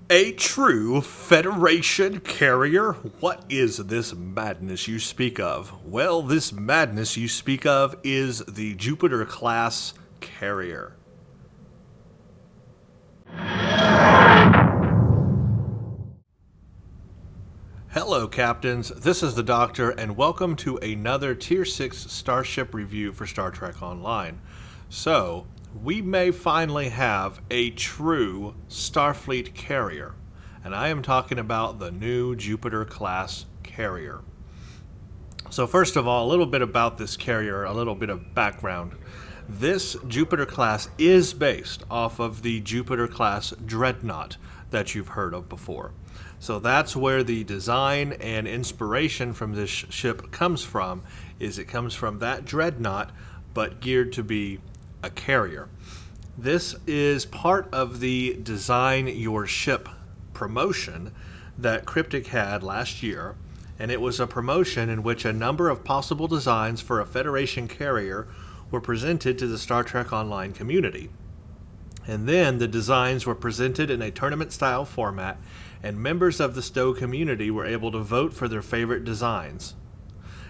A true Federation carrier? What is this madness you speak of? Well, this madness you speak of is the Jupiter-class carrier. Hello, Captains. This is the Doctor, and welcome to another Tier 6 Starship review for Star Trek Online. So, we may finally have a true Starfleet carrier, and I am talking about the new Jupiter-class carrier. So first of all, a little bit about this carrier, a little bit of background. This Jupiter-class is based off of the Jupiter-class Dreadnought that you've heard of before. So that's where the design and inspiration from this ship comes from, is it comes from that Dreadnought, but geared to be a carrier. This is part of the Design Your Ship promotion that Cryptic had last year, and it was a promotion in which a number of possible designs for a Federation carrier were presented to the Star Trek Online community. And then the designs were presented in a tournament-style format, and members of the STOW community were able to vote for their favorite designs.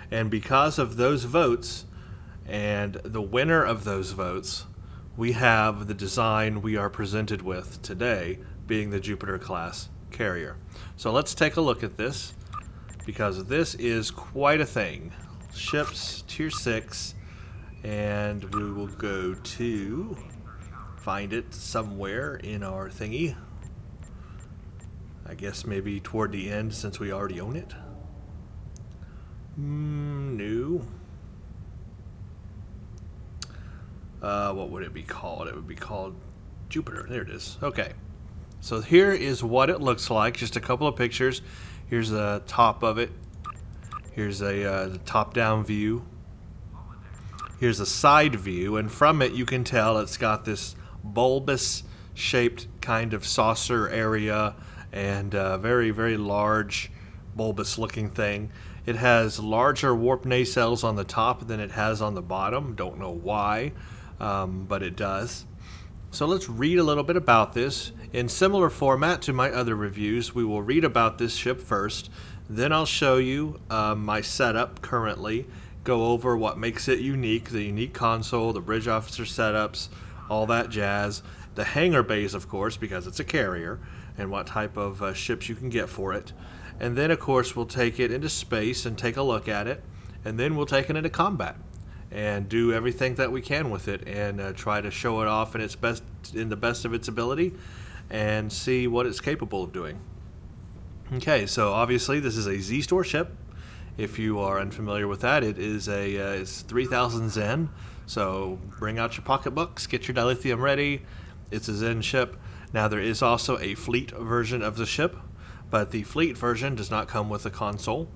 And because of those votes, and the winner of those votes, we have the design we are presented with today, being the Jupiter-class carrier. So let's take a look at this, because this is quite a thing. Ships, Tier 6, and we will go to find it somewhere in our thingy. I guess maybe toward the end, since we already own it. No. What would it be called? It would be called Jupiter. There it is. Okay. So here is what it looks like. Just a couple of pictures. Here's the top of it. Here's a top-down view. Here's a side view, and from it you can tell it's got this bulbous-shaped kind of saucer area and very, very large, bulbous-looking thing. It has larger warp nacelles on the top than it has on the bottom. Don't know why, but it does. So let's read a little bit about this. In similar format to my other reviews, we will read about this ship first, then I'll show you my setup currently, go over what makes it unique, the unique console, the bridge officer setups, all that jazz, the hangar bays, of course, because it's a carrier, and what type of ships you can get for it. And then, of course, we'll take it into space and take a look at it, and then we'll take it into combat and do everything that we can with it and try to show it off in the best of its ability and see what it's capable of doing. Okay, so obviously this is a Z-Store ship. If you are unfamiliar with that, it is it's 3000 Zen. So bring out your pocketbooks, get your dilithium ready. It's a Zen ship. Now there is also a fleet version of the ship, but the fleet version does not come with a console.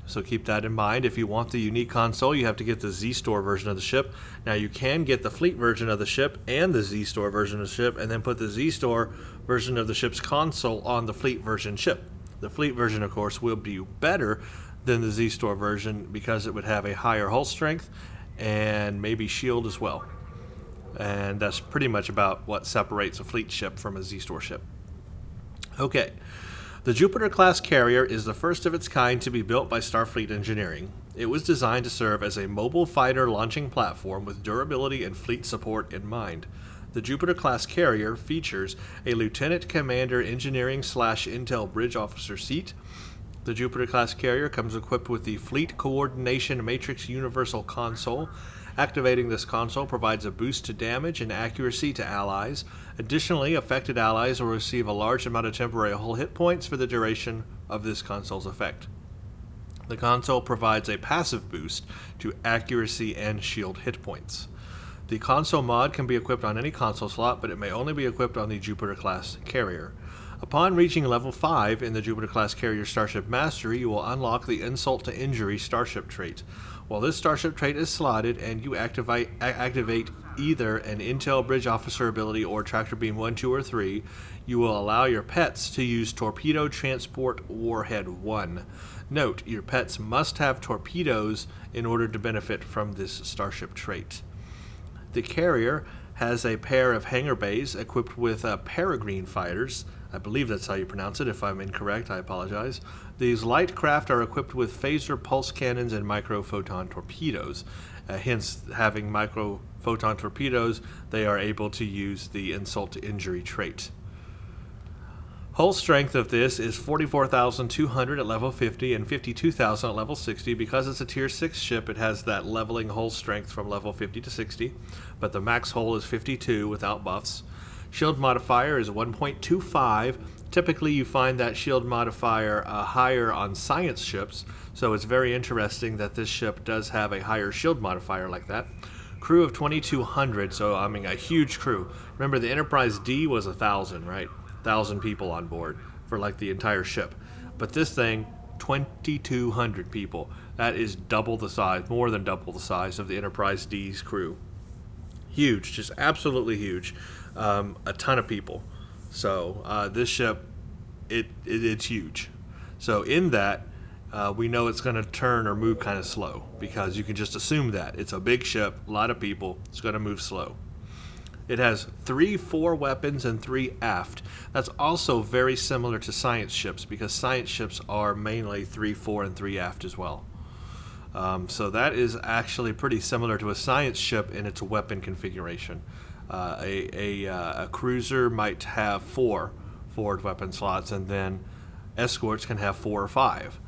So keep that in mind. If you want the unique console, you have to get the Z-Store version of the ship. Now you can get the fleet version of the ship and the Z-Store version of the ship, and then put the Z-Store version of the ship's console on the fleet version ship. The fleet version, of course, will be better than the Z-Store version because it would have a higher hull strength and maybe shield as well. And that's pretty much about what separates a fleet ship from a Z-Store ship. Okay. The Jupiter-class carrier is the first of its kind to be built by Starfleet Engineering. It was designed to serve as a mobile fighter launching platform with durability and fleet support in mind. The Jupiter-class carrier features a Lieutenant Commander Engineering/Intel Bridge Officer seat. The Jupiter-class carrier comes equipped with the Fleet Coordination Matrix Universal Console. Activating this console provides a boost to damage and accuracy to allies. Additionally, affected allies will receive a large amount of temporary hull hit points for the duration of this console's effect. The console provides a passive boost to accuracy and shield hit points. The console mod can be equipped on any console slot, but it may only be equipped on the Jupiter-class carrier. Upon reaching level 5 in the Jupiter-class carrier Starship Mastery, you will unlock the Insult to Injury Starship trait. While this Starship trait is slotted and you activate either an Intel Bridge Officer ability or Tractor Beam 1, 2, or 3, you will allow your pets to use Torpedo Transport Warhead 1. Note, your pets must have torpedoes in order to benefit from this Starship trait. The carrier has a pair of hangar bays equipped with peregrine fighters, I believe that's how you pronounce it. If I'm incorrect, I apologize. These light craft are equipped with phaser pulse cannons and microphoton torpedoes. Hence, having microphoton torpedoes, they are able to use the insult to injury trait. Hull strength of this is 44,200 at level 50 and 52,000 at level 60. Because it's a tier 6 ship, it has that leveling hull strength from level 50 to 60, but the max hull is 52 without buffs. Shield modifier is 1.25. Typically, you find that shield modifier higher on science ships, so it's very interesting that this ship does have a higher shield modifier like that. Crew of 2,200, so I mean a huge crew. Remember, the Enterprise D was 1,000, right? 1,000 people on board for like the entire ship. But this thing, 2,200 people. That is double the size, more than double the size of the Enterprise D's crew. Huge, just absolutely huge. A ton of people. So this ship, it's huge. So in that, we know it's going to turn or move kind of slow, because you can just assume that. It's a big ship, a lot of people, it's going to move slow. It has 3 fore weapons and 3 aft. That's also very similar to science ships, because science ships are mainly 3 fore and 3 aft as well. So that is actually pretty similar to a science ship in its weapon configuration. A cruiser might have 4 forward weapon slots, and then escorts can have 4 or 5.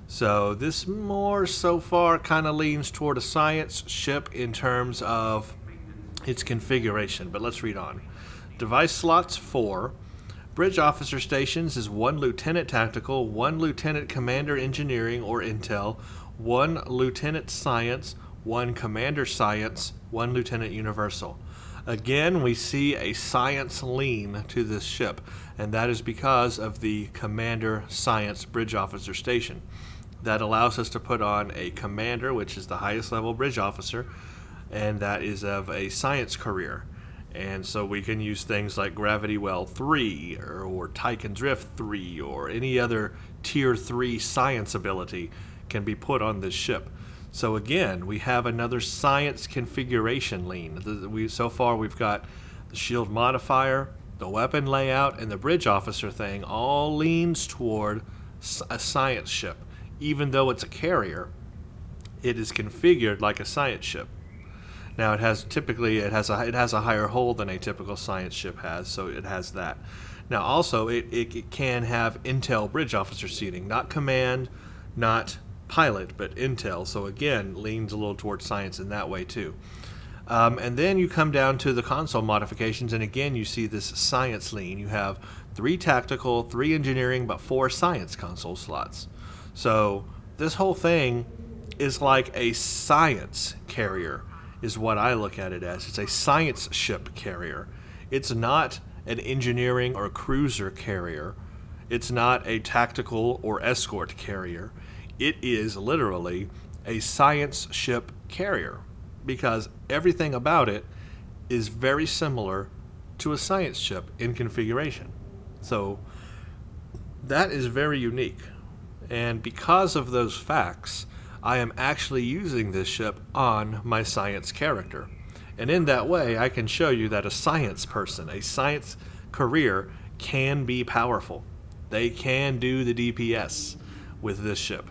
So this more so far kind of leans toward a science ship in terms of its configuration, but let's read on. Device slots 4. Bridge officer stations is 1 lieutenant tactical, 1 lieutenant commander engineering or intel, 1 lieutenant science, 1 commander science, 1 lieutenant universal. Again, we see a science lean to this ship, and that is because of the commander science bridge officer station. That allows us to put on a commander, which is the highest level bridge officer, and that is of a science career. And so we can use things like Gravity Well 3 or Tyche Drift 3 or any other tier 3 science ability can be put on this ship. So again, we have another science configuration lean. So far we've got the shield modifier, the weapon layout, and the bridge officer thing all leans toward a science ship. Even though it's a carrier, it is configured like a science ship. Now it has a higher hull than a typical science ship has, so it has that. Now also it can have intel bridge officer seating, not command, not pilot, but intel. So again, leans a little towards science in that way too. And then you come down to the console modifications, and again you see this science lean. You have 3 tactical, 3 engineering, but 4 science console slots. So this whole thing is like a science carrier, is what I look at it as. It's a science ship carrier. It's not an engineering or cruiser carrier. It's not a tactical or escort carrier. It is literally a science ship carrier, because everything about it is very similar to a science ship in configuration. So that is very unique. And because of those facts, I am actually using this ship on my science character. And in that way, I can show you that a science person, a science career, can be powerful. They can do the DPS with this ship.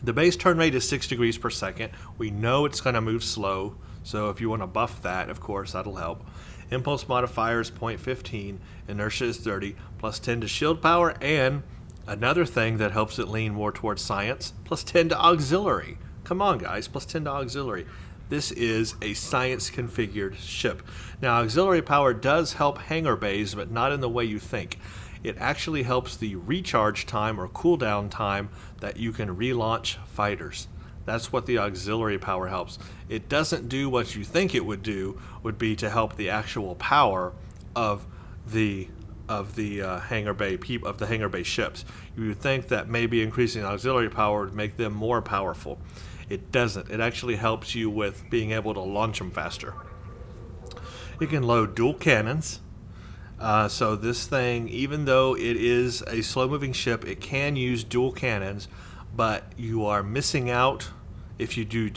The base turn rate is 6 degrees per second. We know it's going to move slow, so if you want to buff that, of course, that'll help. Impulse modifier is 0.15, inertia is 30, plus 10 to shield power, and another thing that helps it lean more towards science, plus 10 to auxiliary. Come on, guys, plus 10 to auxiliary. This is a science-configured ship. Now, auxiliary power does help hangar bays, but not in the way you think. It actually helps the recharge time or cooldown time that you can relaunch fighters. That's what the auxiliary power helps. It doesn't do what you think it would do, would be to help the actual power of the hangar bay ships. You would think that maybe increasing auxiliary power would make them more powerful. It doesn't. It actually helps you with being able to launch them faster. You can load dual cannons. So this thing, even though it is a slow-moving ship, it can use dual cannons, but you are missing out if you do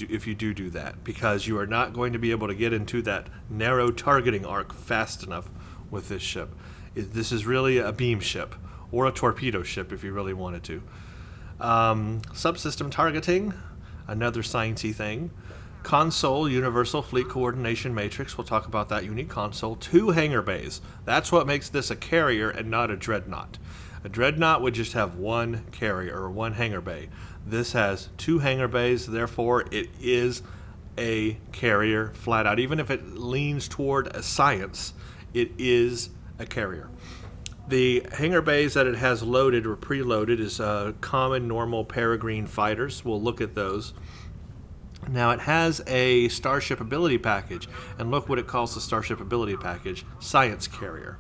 that, because you are not going to be able to get into that narrow targeting arc fast enough with this ship. This is really a beam ship, or a torpedo ship if you really wanted to. Subsystem targeting, another sciencey thing. Console, Universal Fleet Coordination Matrix. We'll talk about that unique console. 2 hangar bays. That's what makes this a carrier and not a dreadnought. A dreadnought would just have 1 carrier or 1 hangar bay. This has 2 hangar bays, therefore it is a carrier flat out. Even if it leans toward a science, it is a carrier. The hangar bays that it has loaded or preloaded is common, normal Peregrine fighters. We'll look at those. Now it has a Starship ability package, and look what it calls the Starship ability package, Science Carrier.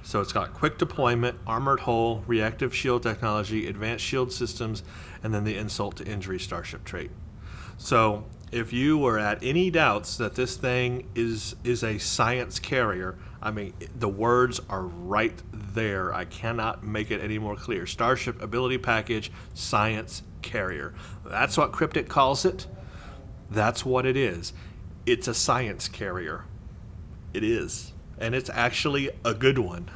So it's got quick deployment, armored hull, reactive shield technology, advanced shield systems, and then the insult to injury Starship trait. So if you were at any doubts that this thing is a science carrier, I mean, the words are right there. I cannot make it any more clear. Starship Ability Package, Science Carrier. That's what Cryptic calls it. That's what it is. It's a science carrier. It is. And it's actually a good one.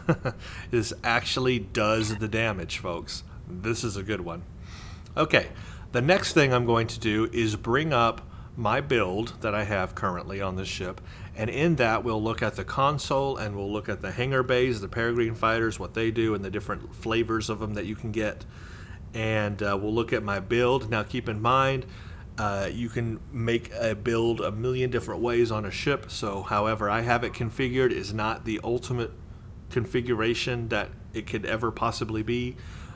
This actually does the damage, folks. This is a good one. Okay, the next thing I'm going to do is bring up my build that I have currently on this ship, and in that we'll look at the console and we'll look at the hangar bays, the Peregrine fighters, what they do, and the different flavors of them that you can get. And we'll look at my build. Now keep in mind, you can make a build a million different ways on a ship, so however I have it configured is not the ultimate configuration that it could ever possibly be.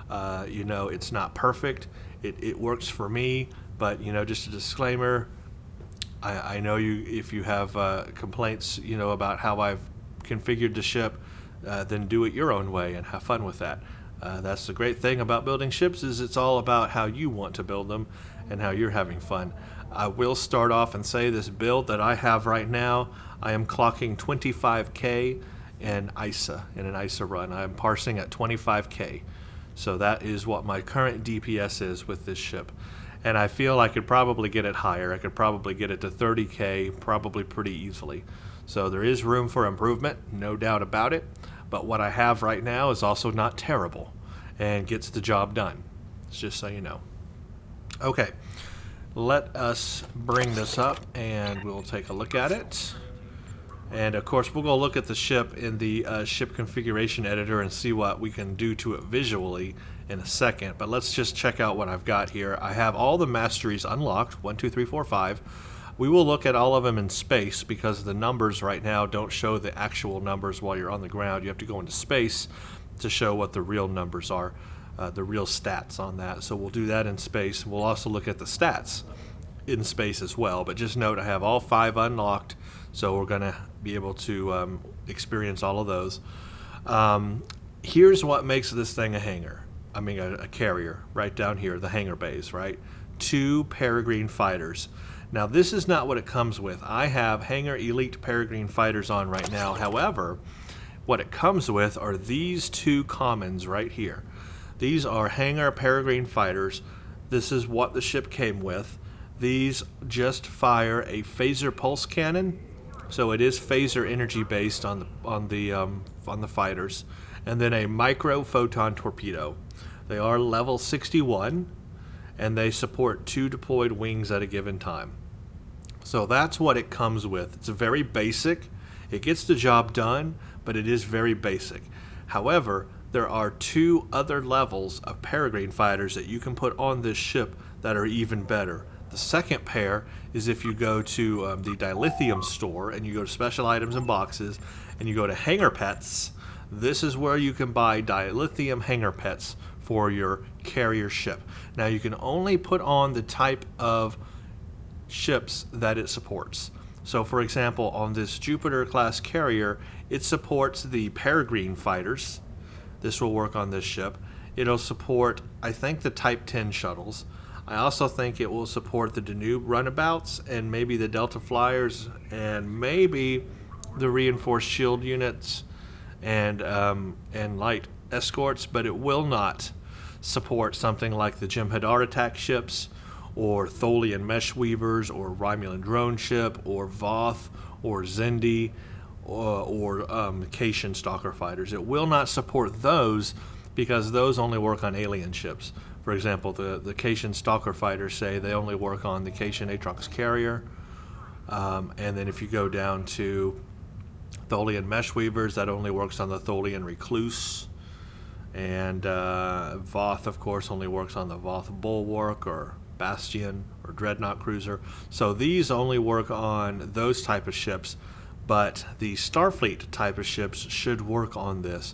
It's not perfect. It works for me, but just a disclaimer, I know if you have complaints about how I've configured the ship, then do it your own way and have fun with that. That's the great thing about building ships, is it's all about how you want to build them and how you're having fun. I will start off and say this build that I have right now, I am clocking 25K in an ISA run. I am parsing at 25K. So that is what my current DPS is with this ship. And I feel I could probably get it higher. I could probably get it to 30K probably pretty easily. So there is room for improvement, no doubt about it. But what I have right now is also not terrible and gets the job done. It's just so you know. Okay, let us bring this up and we'll take a look at it. And of course we'll go look at the ship in the ship configuration editor and see what we can do to it visually in a second. But let's just check out what I've got here. I have all the masteries unlocked, 1, 2, 3, 4, 5. We will look at all of them in space because the numbers right now don't show the actual numbers while you're on the ground. You have to go into space to show what the real numbers are, the real stats on that. So we'll do that in space. We'll also look at the stats in space as well. But just note I have all 5 unlocked, so we're going to be able to experience all of those. Here's what makes this thing a hangar. A carrier right down here, the hangar bays, right? 2 Peregrine fighters. Now this is not what it comes with. I have hangar elite Peregrine fighters on right now. However, what it comes with are these 2 commons right here. These are hangar Peregrine fighters. This is what the ship came with. These just fire a phaser pulse cannon, so it is phaser energy based on the fighters, and then a micro photon torpedo. They are level 61, and they support 2 deployed wings at a given time. So that's what it comes with. It's very basic. It gets the job done, but it is very basic. However, there are 2 other levels of Peregrine fighters that you can put on this ship that are even better. The second pair is if you go to the dilithium store and you go to special items and boxes and you go to hangar pets. This is where you can buy dilithium hangar pets for your carrier ship. Now you can only put on the type of ships that it supports. So for example, on this Jupiter class carrier, it supports the Peregrine fighters. This will work on this ship. It'll support, I think, the Type 10 shuttles. I also think it will support the Danube runabouts and maybe the Delta flyers and maybe the reinforced shield units and light escorts, but it will not support something like the Jem'Hadar attack ships or Tholian mesh weavers or Romulan drone ship or Voth or Zendi or Cation stalker fighters. It will not support those because those only work on alien ships. For example, the Cation stalker fighters say they only work on the Cation Atrox carrier. And then if you go down to Tholian mesh weavers, that only works on the Tholian recluse. And Voth, of course, only works on the Voth bulwark or bastion or dreadnought cruiser. So these only work on those type of ships, but the Starfleet type of ships should work on this.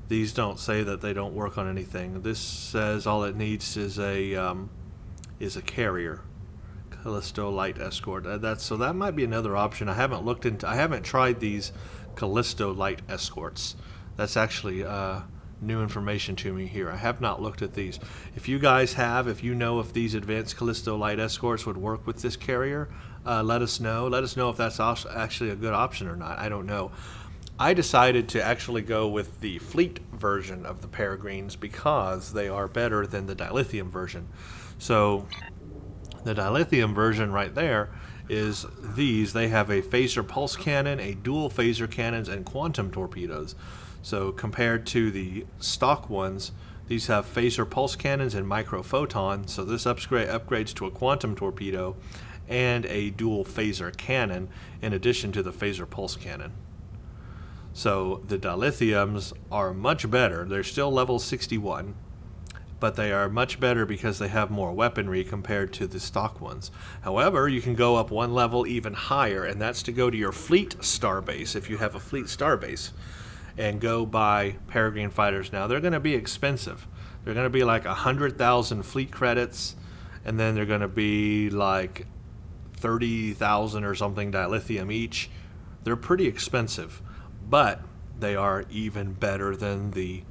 These don't say that they don't work on anything. This says all it needs is a carrier, Callisto light escort. So that might be another option. I haven't tried these Callisto light escorts. That's actually new information to me here. I have not looked at these. If you guys have, if you know if these advanced Callisto light escorts would work with this carrier, let us know. Let us know if that's actually a good option or not. I don't know. I decided to actually go with the fleet version of the Peregrines because they are better than the dilithium version. So the dilithium version right there is these. They have a phaser pulse cannon, a dual phaser cannons, and quantum torpedoes. So compared to the stock ones, these have phaser pulse cannons and microphoton. So this upgrades to a quantum torpedo and a dual phaser cannon in addition to the phaser pulse cannon. So the dilithiums are much better. They're still level 61, but they are much better because they have more weaponry compared to the stock ones. However, you can go up one level even higher, and that's to go to your fleet starbase, if you have a fleet starbase, and go buy Peregrine fighters. Now, they're going to be expensive. They're going to be like 100,000 fleet credits, and then they're going to be like 30,000 or something dilithium each. They're pretty expensive, but they are even better than the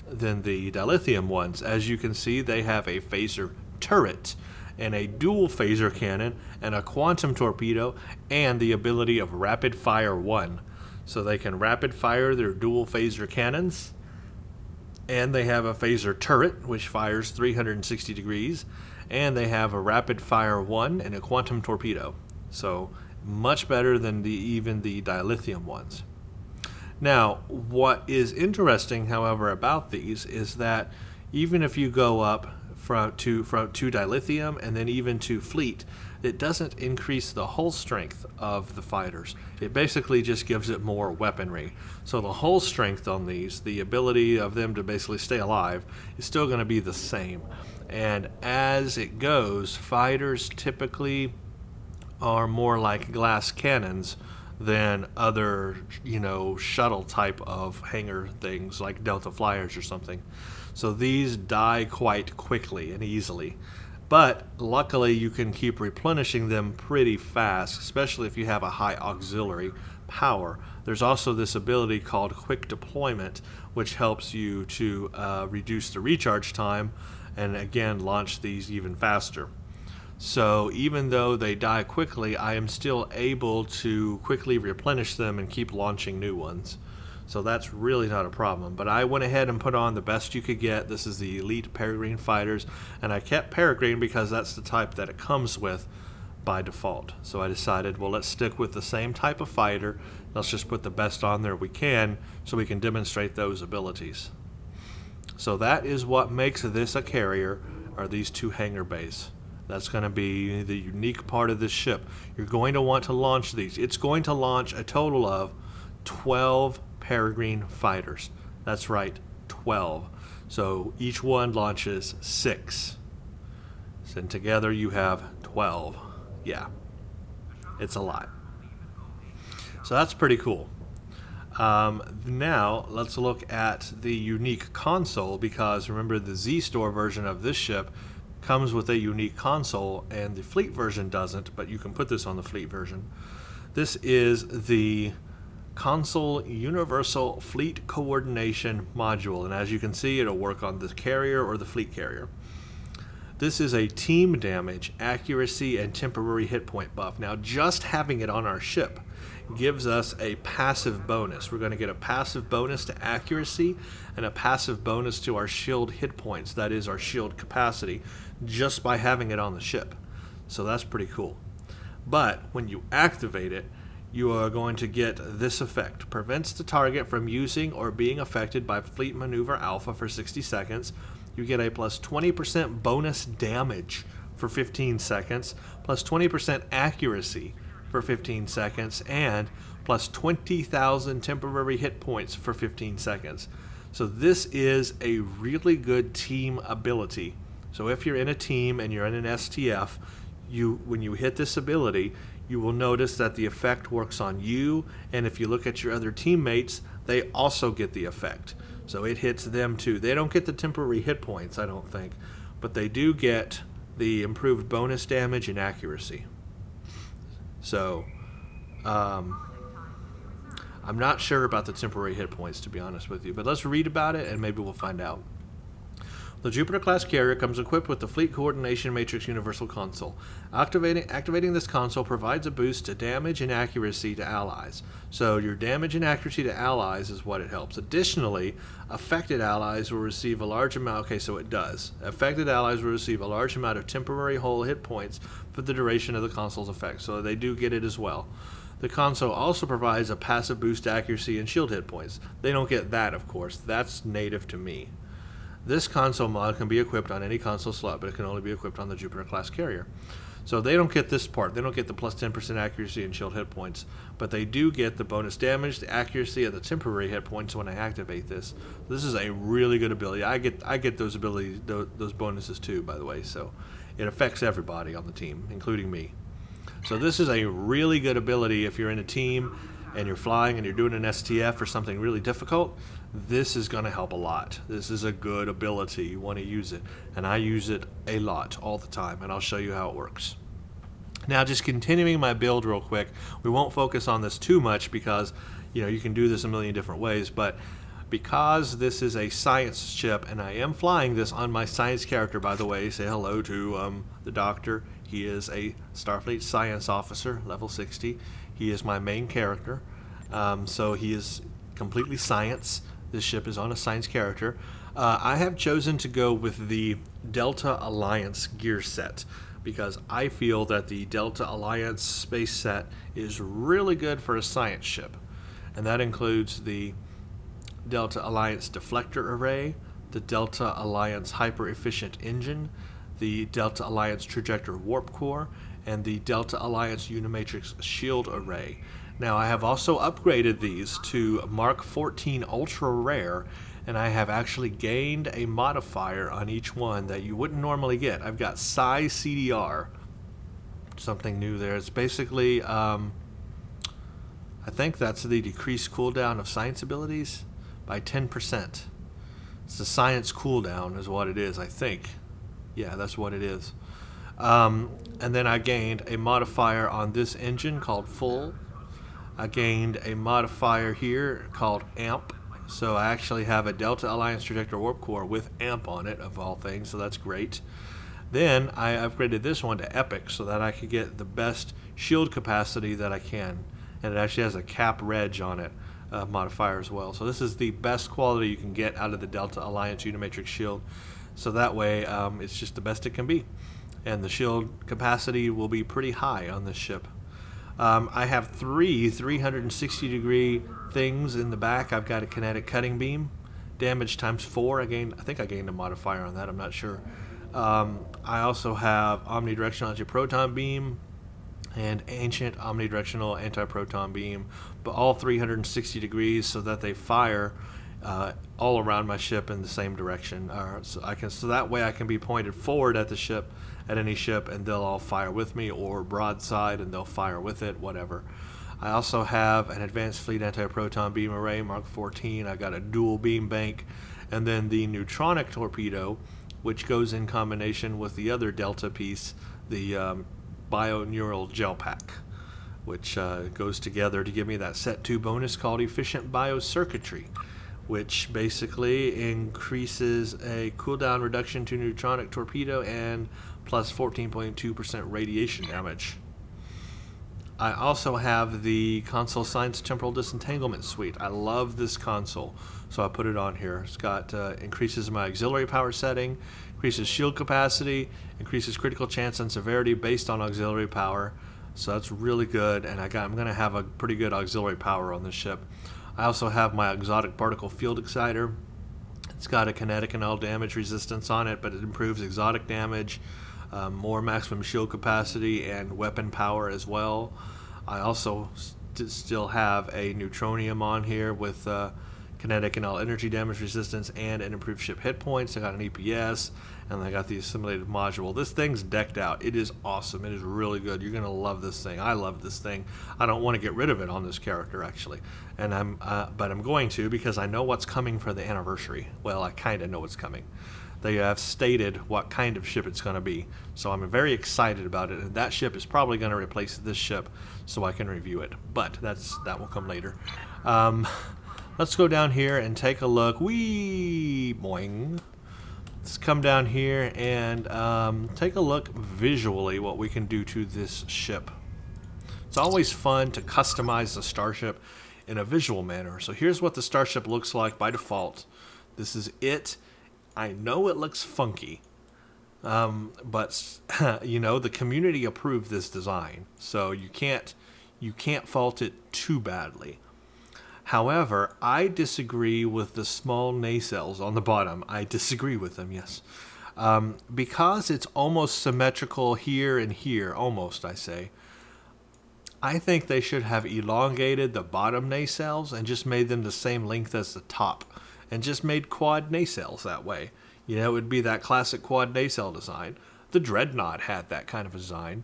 dilithium ones. As you can see, they have a phaser turret and a dual phaser cannon and a quantum torpedo and the ability of rapid fire 1. So they can rapid fire their dual phaser cannons, and they have a phaser turret which fires 360 degrees, and they have a rapid fire 1 and a quantum torpedo. So much better than even the dilithium ones. Now, what is interesting, however, about these is that even if you go up to dilithium and then even to fleet, it doesn't increase the hull strength of the fighters. It basically just gives it more weaponry. So the hull strength on these, the ability of them to basically stay alive, is still going to be the same. And as it goes, fighters typically are more like glass cannons than other, shuttle type of hangar things like Delta Flyers or something. So these die quite quickly and easily. But luckily you can keep replenishing them pretty fast, especially if you have a high auxiliary power. There's also this ability called quick deployment, which helps you to reduce the recharge time and again launch these even faster. So even though they die quickly, I am still able to quickly replenish them and keep launching new ones. So that's really not a problem. But I went ahead and put on the best you could get. This is the Elite Peregrine Fighters. And I kept Peregrine because that's the type that it comes with by default. So I decided, well, let's stick with the same type of fighter. Let's just put the best on there we can so we can demonstrate those abilities. So that is what makes this a carrier, are these two hangar bays. That's going to be the unique part of this ship. You're going to want to launch these. It's going to launch a total of 12 Peregrine fighters. That's right, 12. So each one launches 6. So together you have 12. Yeah, it's a lot. So that's pretty cool. Now let's look at the unique console, because remember the Z-Store version of this ship comes with a unique console and the fleet version doesn't, but you can put this on the fleet version. This is the console universal fleet coordination module, and as you can see, it'll work on the carrier or the fleet carrier. This is a team damage, accuracy, and temporary hit point buff. Now just having it on our ship gives us a passive bonus. We're going to get a passive bonus to accuracy and a passive bonus to our shield hit points, that is our shield capacity, just by having it on the ship. So that's pretty cool. But when you activate it, you are going to get this effect. Prevents the target from using or being affected by Fleet Maneuver Alpha for 60 seconds. You get a plus 20% bonus damage for 15 seconds, plus 20% accuracy for 15 seconds, and plus 20,000 temporary hit points for 15 seconds. So this is a really good team ability. So if you're in a team and you're in an STF, when you hit this ability, you will notice that the effect works on you, and if you look at your other teammates, they also get the effect. So it hits them too. They don't get the temporary hit points, I don't think, but they do get the improved bonus damage and accuracy. So, I'm not sure about the temporary hit points, to be honest with you, but let's read about it and maybe we'll find out. The Jupiter-class carrier comes equipped with the Fleet Coordination Matrix Universal Console. Activating this console provides a boost to damage and accuracy to allies. So your damage and accuracy to allies is what it helps. Additionally, affected allies will receive a large amount... Okay, so it does. Affected allies will receive a large amount of temporary whole hit points for the duration of the console's effect. So they do get it as well. The console also provides a passive boost to accuracy and shield hit points. They don't get that, of course. That's native to me. This console mod can be equipped on any console slot, but it can only be equipped on the Jupiter-class carrier. So they don't get this part. They don't get the plus 10% accuracy and shield hit points, but they do get the bonus damage, the accuracy, and the temporary hit points when I activate this. This is a really good ability. I get those abilities, those bonuses too, by the way. So it affects everybody on the team, including me. So this is a really good ability if you're in a team and you're flying and you're doing an STF or something really difficult. This is going to help a lot. This is a good ability. You want to use it. And I use it a lot, all the time, and I'll show you how it works. Now, just continuing my build real quick, we won't focus on this too much because, you can do this a million different ways, but because this is a science ship, and I am flying this on my science character, by the way, say hello to the doctor. He is a Starfleet science officer, level 60. He is my main character, so he is completely science. This ship is on a science character. I have chosen to go with the Delta Alliance gear set because I feel that the Delta Alliance space set is really good for a science ship. And that includes the Delta Alliance deflector array, the Delta Alliance hyper-efficient engine, the Delta Alliance trajector warp core, and the Delta Alliance Unimatrix shield array. Now, I have also upgraded these to Mark 14 Ultra Rare, and I have actually gained a modifier on each one that you wouldn't normally get. I've got Psi CDR, something new there. It's basically, I think that's the decreased cooldown of science abilities by 10%. It's the science cooldown is what it is, I think. Yeah, that's what it is. And then I gained a modifier on this engine called Full. I gained a modifier here called Amp. So I actually have a Delta Alliance Trajector Warp Core with Amp on it, of all things, so that's great. Then I upgraded this one to Epic so that I could get the best shield capacity that I can. And it actually has a Cap Reg on it, modifier as well. So this is the best quality you can get out of the Delta Alliance Unimatrix shield. So that way, it's just the best it can be. And the shield capacity will be pretty high on this ship. I have three 360-degree things in the back. I've got a kinetic cutting beam, damage times 4. I think I gained a modifier on that. I'm not sure. I also have omnidirectional anti-proton beam and ancient omnidirectional anti-proton beam, but all 360 degrees so that they fire all around my ship in the same direction. So that way I can be pointed forward at the ship, at any ship, and they'll all fire with me, or broadside and they'll fire with it, whatever. I also have an advanced fleet anti-proton beam array, Mark 14. I got a dual beam bank, and then the neutronic torpedo, which goes in combination with the other Delta piece, the bioneural gel pack, which goes together to give me that set 2 bonus called efficient biocircuitry, which basically increases a cooldown reduction to neutronic torpedo and plus 14.2% radiation damage. I also have the console Science Temporal Disentanglement Suite. I love this console, so I put it on here. It's got increases my auxiliary power setting, increases shield capacity, increases critical chance and severity based on auxiliary power. So that's really good, and I'm going to have a pretty good auxiliary power on this ship. I also have my exotic particle field exciter. It's got a kinetic and all damage resistance on it, but it improves exotic damage, more maximum shield capacity, and weapon power as well. I also still have a neutronium on here with kinetic and all energy damage resistance and an improved ship hit points. I got an EPS, and I got the assimilated module. This thing's decked out. It is awesome. It is really good. You're gonna love this thing. I love this thing. I don't want to get rid of it on this character actually, and but I'm going to, because I know what's coming for the anniversary. Well, I kind of know what's coming. They have stated what kind of ship it's going to be, so I'm very excited about it. And that ship is probably going to replace this ship, so I can review it. But that will come later. Let's go down here and take a look. Whee! Boing. Let's come down here and take a look visually what we can do to this ship. It's always fun to customize the starship in a visual manner. So here's what the starship looks like by default. This is it. I know it looks funky, but you know, the community approved this design, so you can't fault it too badly. However, I disagree with the small nacelles on the bottom. I disagree with them, yes. Because it's almost symmetrical here and here, almost, I say. I think they should have elongated the bottom nacelles and just made them the same length as the top, and just made quad nacelles that way. You know, it would be that classic quad nacelle design. The Dreadnought had that kind of design.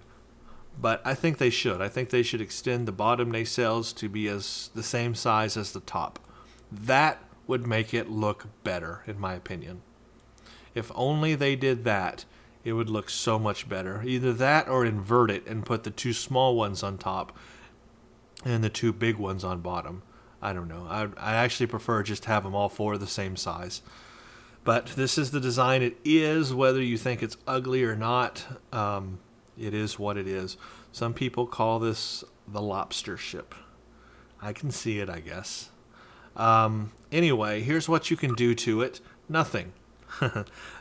But I think they should. I think they should extend the bottom nacelles to be the same size as the top. That would make it look better, in my opinion. If only they did that, it would look so much better. Either that or invert it and put the two small ones on top and the two big ones on bottom. I don't know. I actually prefer just have them all four the same size. But this is the design it is, whether you think it's ugly or not. It is what it is. Some people call this the lobster ship. I can see it, I guess. Anyway, here's what you can do to it. Nothing.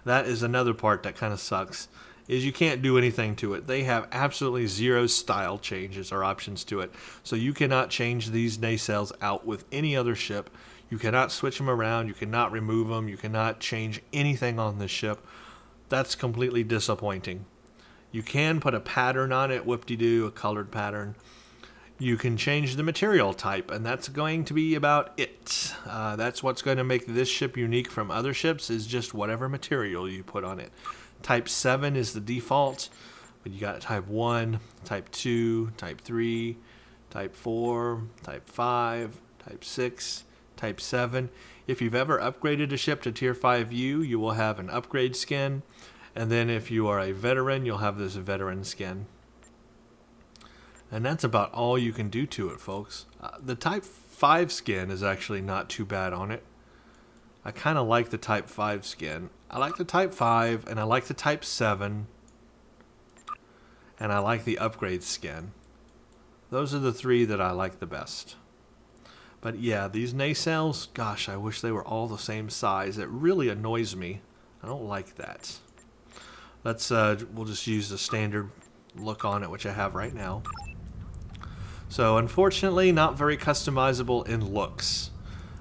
That is another part that kind of sucks, is you can't do anything to it. They have absolutely zero style changes or options to it. So you cannot change these nacelles out with any other ship. You cannot switch them around. You cannot remove them. You cannot change anything on this ship. That's completely disappointing. You can put a pattern on it, whoop-de-doo, a colored pattern. You can change the material type, and that's going to be about it. That's what's going to make this ship unique from other ships, is just whatever material you put on it. Type 7 is the default, but you got Type 1, Type 2, Type 3, Type 4, Type 5, Type 6, Type 7. If you've ever upgraded a ship to Tier 5U, you will have an upgrade skin. And then if you are a veteran, you'll have this veteran skin. And that's about all you can do to it, folks. The Type 5 skin is actually not too bad on it. I kind of like the Type 5 skin. I like the Type 5, and I like the Type 7. And I like the upgrade skin. Those are the three that I like the best. But yeah, these nacelles, gosh, I wish they were all the same size. It really annoys me. I don't like that. We'll just use the standard look on it, which I have right now. So unfortunately, not very customizable in looks.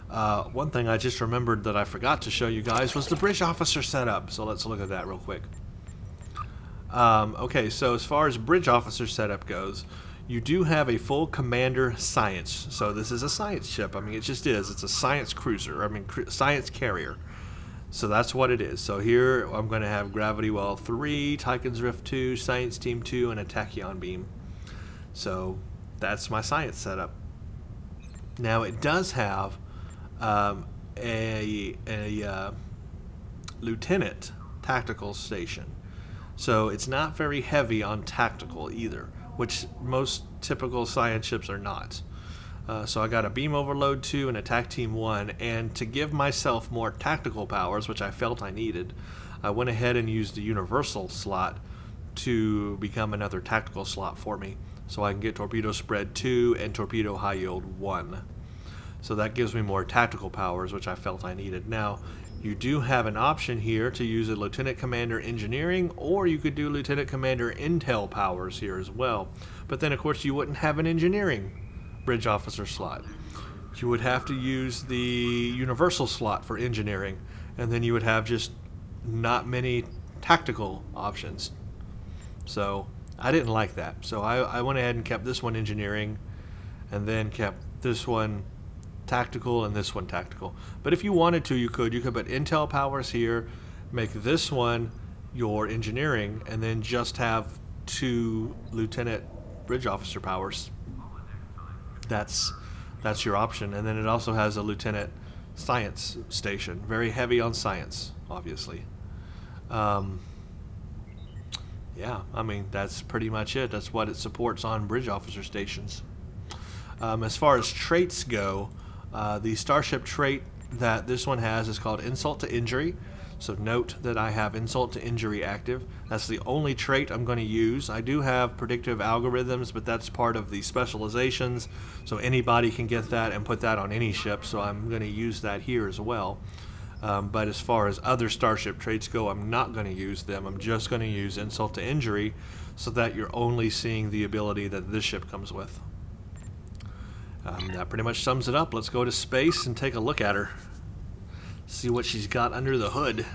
One thing I just remembered that I forgot to show you guys was the bridge officer setup. So let's look at that real quick. Okay, so as far as bridge officer setup goes, you do have a full commander science. So this is a science ship. I mean, it just is. It's a science cruiser. I mean, science carrier. So that's what it is. So here I'm going to have Gravity Well 3, Tychon's Rift 2, Science Team 2, and a Tachyon Beam. So that's my science setup. Now it does have a lieutenant tactical station. So it's not very heavy on tactical either, which most typical science ships are not. So I got a Beam Overload 2 and Attack Team 1, and to give myself more tactical powers, which I felt I needed, I went ahead and used the Universal slot to become another tactical slot for me, so I can get Torpedo Spread 2 and Torpedo High Yield 1. So that gives me more tactical powers, which I felt I needed. Now, You do have an option here to use a Lieutenant Commander Engineering, or you could do Lieutenant Commander Intel powers here as well. But then, of course, you wouldn't have an Engineering Bridge Officer slot. You would have to use the Universal slot for Engineering, and then you would have just not many tactical options. So I didn't like that. So I went ahead and kept this one Engineering, and then kept this one tactical and this one tactical. But if you wanted to, you could put Intel powers here, make this one your Engineering, and then just have 2 Lieutenant Bridge Officer powers. That's your option. And then it also has a Lieutenant Science station, very heavy on science, obviously. Yeah, I mean, that's pretty much it. That's what it supports on Bridge Officer stations. As far as traits go, the Starship trait that this one has is called Insult to Injury. So note that I have Insult to Injury active. That's the only trait I'm going to use. I do have predictive algorithms, but that's part of the specializations. So anybody can get that and put that on any ship. So I'm going to use that here as well. But as far as other Starship traits go, I'm not going to use them. I'm just going to use Insult to Injury so that you're only seeing the ability that this ship comes with. That pretty much sums it up. Let's go to space and take a look at her. See what she's got under the hood.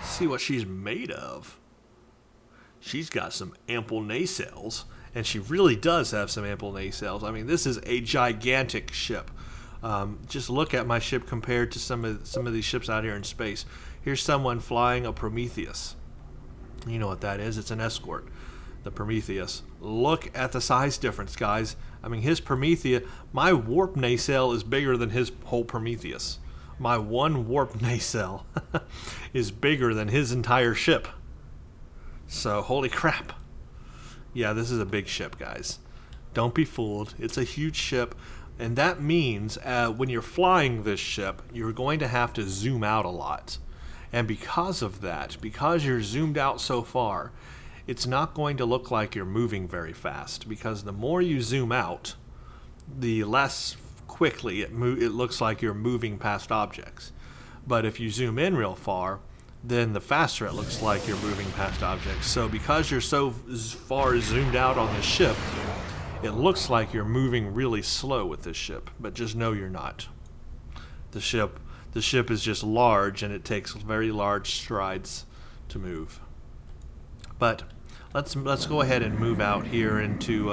See what she's made of. She's got some ample nacelles, and she really does have some ample nacelles. I mean, this is a gigantic ship. Just look at my ship compared to some of these ships out here in space. Here's someone flying a Prometheus. You know what that is? It's an escort. The Prometheus. Look at the size difference, guys. I mean, his Prometheus, my warp nacelle is bigger than his whole Prometheus. My one warp nacelle is bigger than his entire ship. So, holy crap. Yeah, this is a big ship, guys. Don't be fooled. It's a huge ship. And that means when you're flying this ship, you're going to have to zoom out a lot. And because of that, because you're zoomed out so far, it's not going to look like you're moving very fast. Because the more you zoom out, the less quickly it looks like you're moving past objects. But if you zoom in real far, then the faster it looks like you're moving past objects. So because you're so far zoomed out on this ship, it looks like you're moving really slow with this ship, but just know you're not. The ship is just large, and it takes very large strides to move. But let's go ahead and move out here into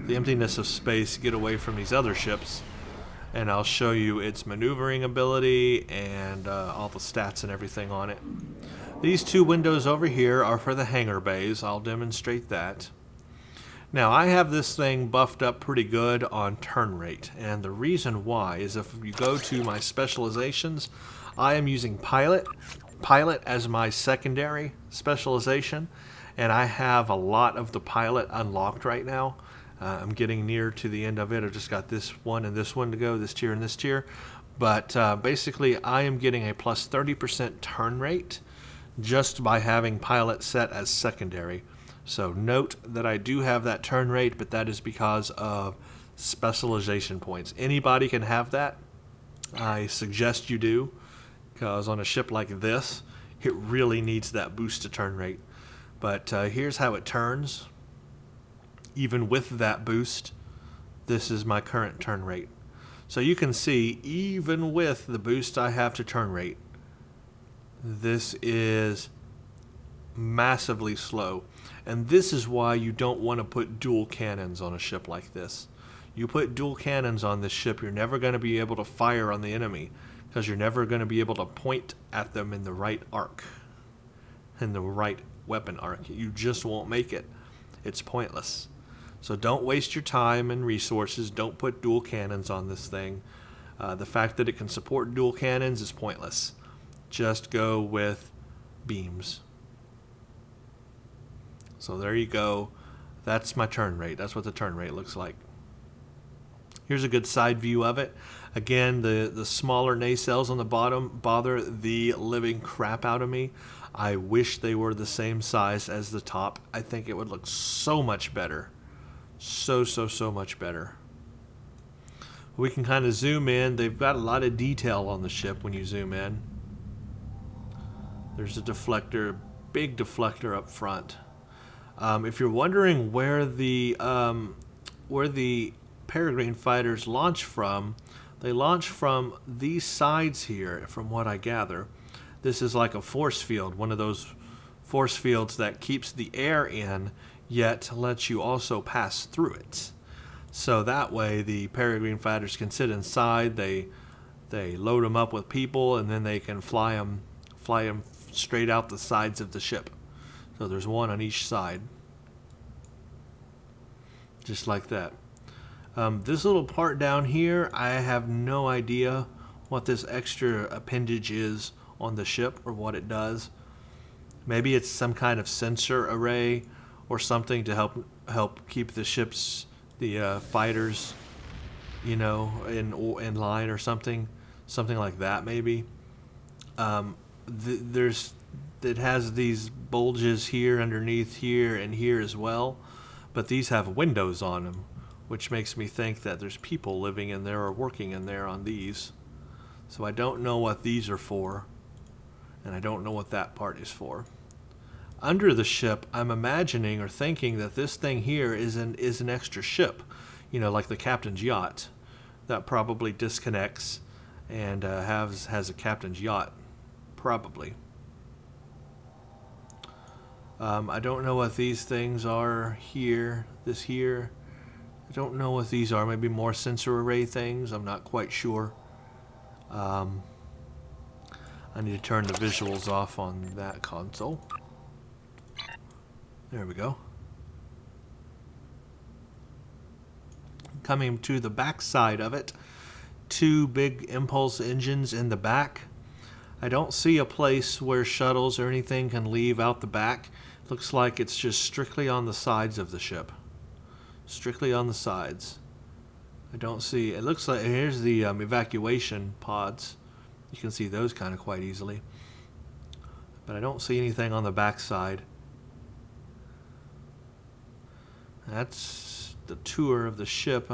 the emptiness of space, get away from these other ships, and I'll show you its maneuvering ability and all the stats and everything on it. These 2 windows over here are for the hangar bays. I'll demonstrate that. Now, I have this thing buffed up pretty good on turn rate, and the reason why is if you go to my specializations, I am using Pilot as my secondary specialization, and I have a lot of the Pilot unlocked right now. I'm getting near to the end of it. I've just got this one and this one to go, this tier and this tier. But basically, I am getting a plus 30% turn rate just by having Pilot set as secondary. So note that I do have that turn rate, but that is because of specialization points. Anybody can have that. I suggest you do, because on a ship like this, it really needs that boost to turn rate. But here's how it turns. Even with that boost, this is my current turn rate. So you can see, even with the boost I have to turn rate, this is massively slow. And this is why you don't want to put dual cannons on a ship like this. You put dual cannons on this ship, you're never going to be able to fire on the enemy, because you're never going to be able to point at them in the right arc, in the right weapon arc. You just won't make it. It's pointless. So don't waste your time and resources. Don't put dual cannons on this thing. The fact that it can support dual cannons is pointless. Just go with beams. So there you go. That's my turn rate. That's what the turn rate looks like. Here's a good side view of it. Again, the smaller nacelles on the bottom bother the living crap out of me. I wish they were the same size as the top. I think it would look so much better. So much better. We can kind of zoom in. They've got a lot of detail on the ship when you zoom in. There's a deflector, big deflector up front. If you're wondering where the peregrine fighters launch from, they launch from these sides here, from what I gather. This is like a force field, one of those force fields that keeps the air in, yet lets you also pass through it. So that way the peregrine fighters can sit inside, they load them up with people, and then they can fly them straight out the sides of the ship. So there's one on each side. Just like that. This little part down here, I have no idea what this extra appendage is on the ship or what it does. Maybe it's some kind of sensor array or something to help keep the fighters, in line or something like that. Maybe. It has these bulges here, underneath here, and here as well, but these have windows on them, which makes me think that there's people living in there or working in there on these. So I don't know what these are for, and I don't know what that part is for. Under the ship, I'm imagining or thinking that this thing here is an extra ship, like the captain's yacht, that probably disconnects and has a captain's yacht, probably. I don't know what these things are here. This here, I don't know what these are. Maybe more sensor array things. I'm not quite sure. I need to turn the visuals off on that console. There we go. Coming to the back side of it, two big impulse engines in the back. I don't see a place where shuttles or anything can leave out the back. Looks like it's just strictly on the sides of the ship. Strictly on the sides. I don't see... It looks like... Here's the evacuation pods. You can see those kind of quite easily. But I don't see anything on the back side. That's the tour of the ship.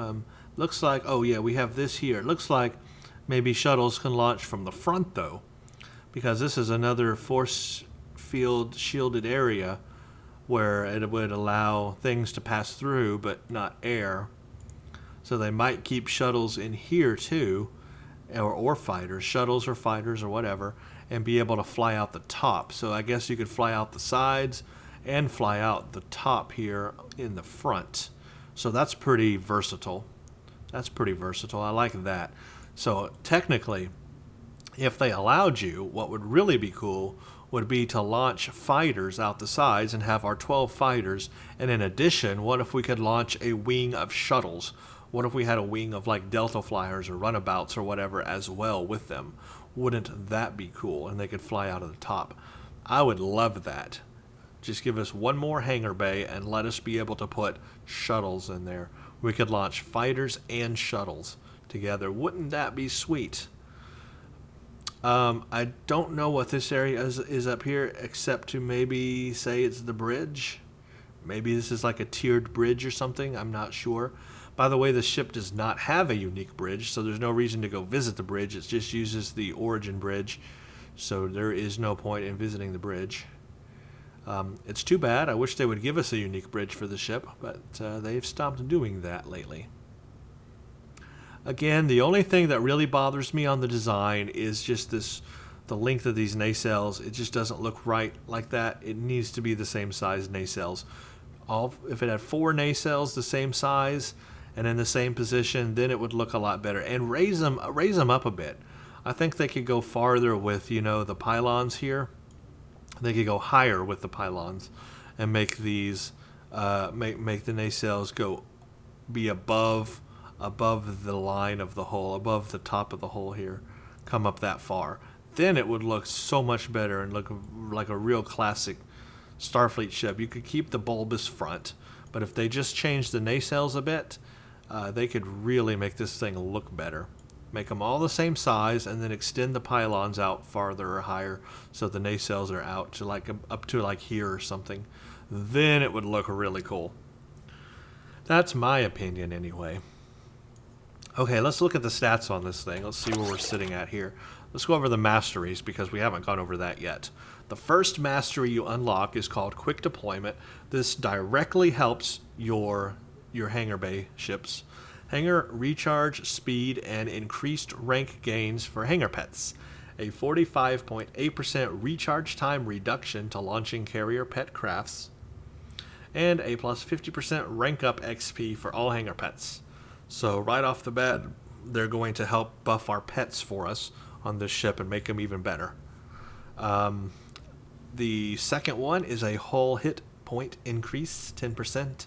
Looks like... Oh, yeah, we have this here. It looks like maybe shuttles can launch from the front, though, because this is another force field shielded area where it would allow things to pass through but not air. So they might keep shuttles in here too, or fighters, shuttles or fighters or whatever, and be able to fly out the top. So I guess you could fly out the sides and fly out the top here in the front. So that's pretty versatile. That's pretty versatile. I like that. So technically, if they allowed you, what would really be cool would be to launch fighters out the sides and have our 12 fighters. And in addition, what if we could launch a wing of shuttles? What if we had a wing of like Delta flyers or runabouts or whatever as well with them? Wouldn't that be cool? And they could fly out of the top. I would love that. Just give us one more hangar bay and let us be able to put shuttles in there. We could launch fighters and shuttles together. Wouldn't that be sweet? I don't know what this area is up here, except to maybe say it's the bridge. Maybe this is like a tiered bridge or something. I'm not sure. By the way, the ship does not have a unique bridge, so there's no reason to go visit the bridge. It just uses the origin bridge, so there is no point in visiting the bridge. It's too bad. I wish they would give us a unique bridge for the ship, but they've stopped doing that lately. Again, the only thing that really bothers me on the design is just the length of these nacelles. It just doesn't look right like that. It needs to be the same size nacelles. If it had 4 nacelles the same size and in the same position, then it would look a lot better. And raise them up a bit. I think they could go farther with, the pylons here. They could go higher with the pylons and make these make the nacelles be above the line of the hull, above the top of the hull here, come up that far. Then it would look so much better and look like a real classic Starfleet ship. You could keep the bulbous front, but if they just change the nacelles a bit, they could really make this thing look better. Make them all the same size and then extend the pylons out farther or higher so the nacelles are out to up to here or something. Then it would look really cool. That's my opinion anyway. Okay, let's look at the stats on this thing. Let's see where we're sitting at here. let's go over the masteries because we haven't gone over that yet. The first mastery you unlock is called Quick Deployment. This directly helps your hangar bay ships. Hangar recharge speed and increased rank gains for hangar pets. A 45.8% recharge time reduction to launching carrier pet crafts. And a plus 50% rank up XP for all hangar pets. So right off the bat, they're going to help buff our pets for us on this ship and make them even better. The second one is a hull hit point increase, 10%.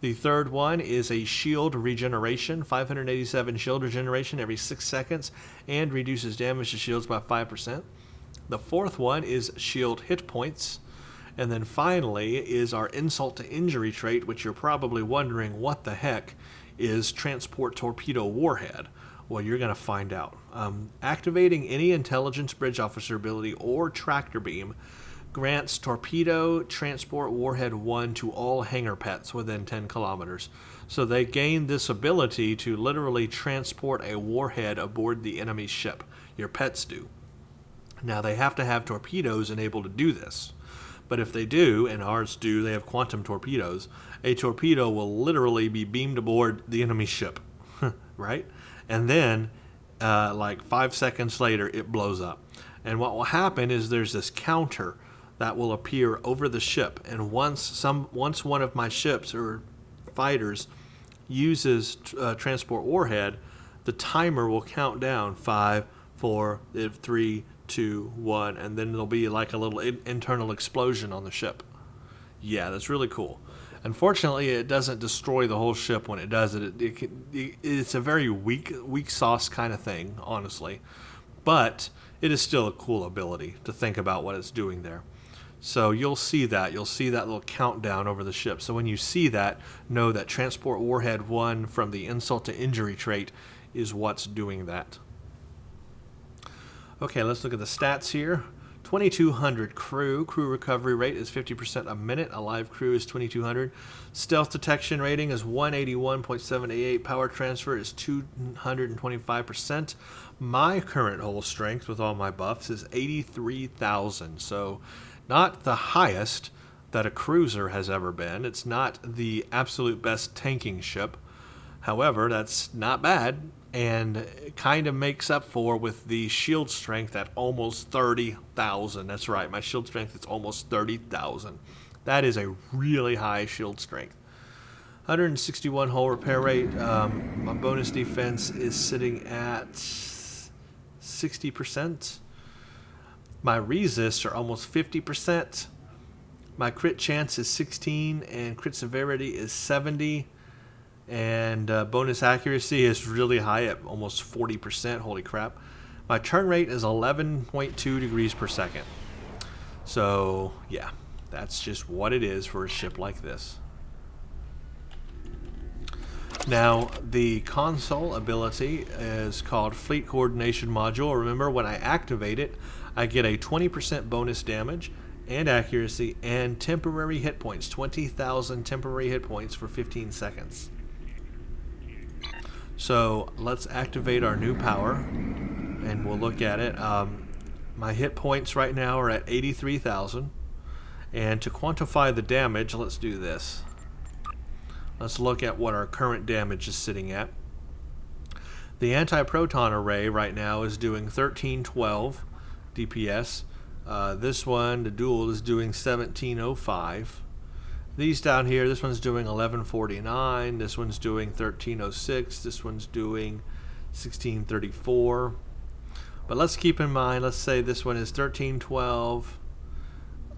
The third one is a shield regeneration, 587 shield regeneration every 6 seconds, and reduces damage to shields by 5%. The fourth one is shield hit points. And then finally is our insult to injury trait, which you're probably wondering what the heck is transport torpedo warhead. Well, you're going to find out. Activating any intelligence bridge officer ability or tractor beam grants torpedo transport warhead 1 to all hangar pets within 10 kilometers. So they gain this ability to literally transport a warhead aboard the enemy ship. Your pets do. Now they have to have torpedoes enabled to do this. But if they do, and ours do, they have quantum torpedoes, a torpedo will literally be beamed aboard the enemy ship, right? And then, like 5 seconds later, it blows up. And what will happen is there's this counter that will appear over the ship. And once one of my ships or fighters uses transport warhead, the timer will count down 5, 4, 3, 2, 1, and then there'll be like a little internal explosion on the ship. Yeah, that's really cool. Unfortunately, it doesn't destroy the whole ship when it does it. It's a very weak sauce kind of thing, honestly. But it is still a cool ability to think about what it's doing there. So you'll see that. You'll see that little countdown over the ship. So when you see that, know that Transport Warhead 1 from the Insult to Injury trait is what's doing that. Okay, let's look at the stats here. 2,200 crew. Crew recovery rate is 50% a minute. A live crew is 2,200. Stealth detection rating is 181.788. Power transfer is 225%. My current hull strength with all my buffs is 83,000. So not the highest that a cruiser has ever been. It's not the absolute best tanking ship. However, that's not bad. And it kind of makes up for with the shield strength at almost 30,000. That's right, my shield strength is almost 30,000. That is a really high shield strength. 161 hull repair rate. My bonus defense is sitting at 60%. My resists are almost 50%. My crit chance is 16 and crit severity is 70. And bonus accuracy is really high at almost 40%. Holy crap. My turn rate is 11.2 degrees per second. So, yeah, that's just what it is for a ship like this. Now, the console ability is called Fleet Coordination Module. Remember, when I activate it, I get a 20% bonus damage and accuracy and temporary hit points. 20,000 temporary hit points for 15 seconds. So let's activate our new power and we'll look at it. My hit points right now are at 83,000. And to quantify the damage, let's do this. Let's look at what our current damage is sitting at. The anti-proton array right now is doing 1312 DPS. This one, the dual, is doing 1705. These down here, this one's doing 1149, this one's doing 1306, this one's doing 1634. But let's keep in mind, let's say this one is 1312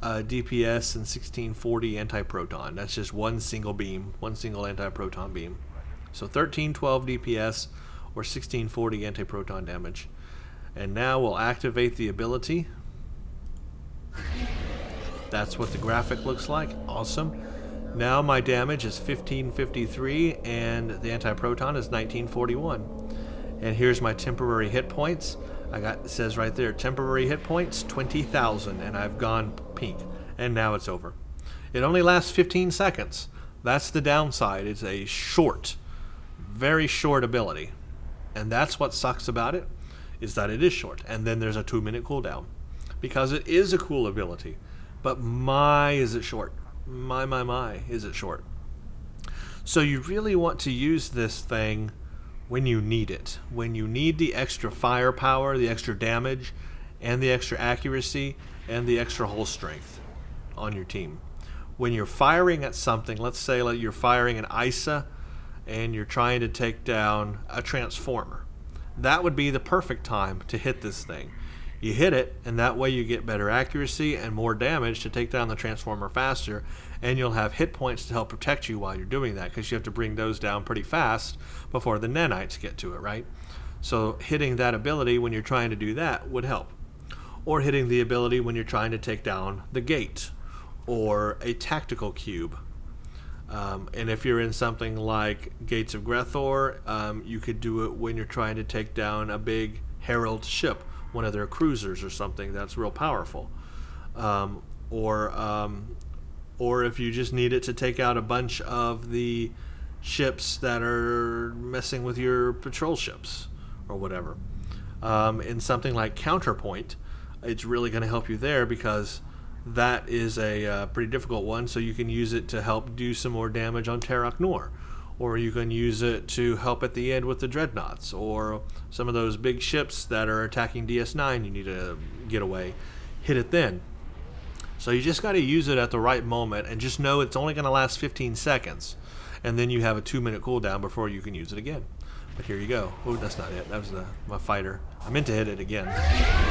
DPS and 1640 anti-proton. That's just one single beam, one single anti-proton beam. So 1312 DPS or 1640 anti-proton damage. And now we'll activate the ability. That's what the graphic looks like. Awesome. Now my damage is 1553 and the anti-proton is 1941. And here's my temporary hit points. It says right there, temporary hit points, 20,000, and I've gone pink. And now it's over. It only lasts 15 seconds. That's the downside. It's a short, very short ability. And that's what sucks about it, is that it is short. And then there's a 2-minute cooldown. Because it is a cool ability. But my, is it short. My, is it short. So you really want to use this thing when you need it. When you need the extra firepower, the extra damage, and the extra accuracy, and the extra hull strength on your team. When you're firing at something, let's say like you're firing an ISA and you're trying to take down a transformer, that would be the perfect time to hit this thing. You hit it, and that way you get better accuracy and more damage to take down the transformer faster, and you'll have hit points to help protect you while you're doing that, because you have to bring those down pretty fast before the nanites get to it, right? So hitting that ability when you're trying to do that would help. Or hitting the ability when you're trying to take down the gate or a tactical cube. And if you're in something like Gates of Grethor, you could do it when you're trying to take down a big Herald ship, one of their cruisers or something that's real powerful. Or if you just need it to take out a bunch of the ships that are messing with your patrol ships or whatever. In something like Counterpoint, it's really going to help you there because that is a pretty difficult one, so you can use it to help do some more damage on Terok Nor. Or you can use it to help at the end with the dreadnoughts, or some of those big ships that are attacking DS9 you need to get away. Hit it then. So you just got to use it at the right moment, and just know it's only going to last 15 seconds. And then you have a 2-minute cooldown before you can use it again. But here you go. Oh, that's not it. That was my fighter. I meant to hit it again.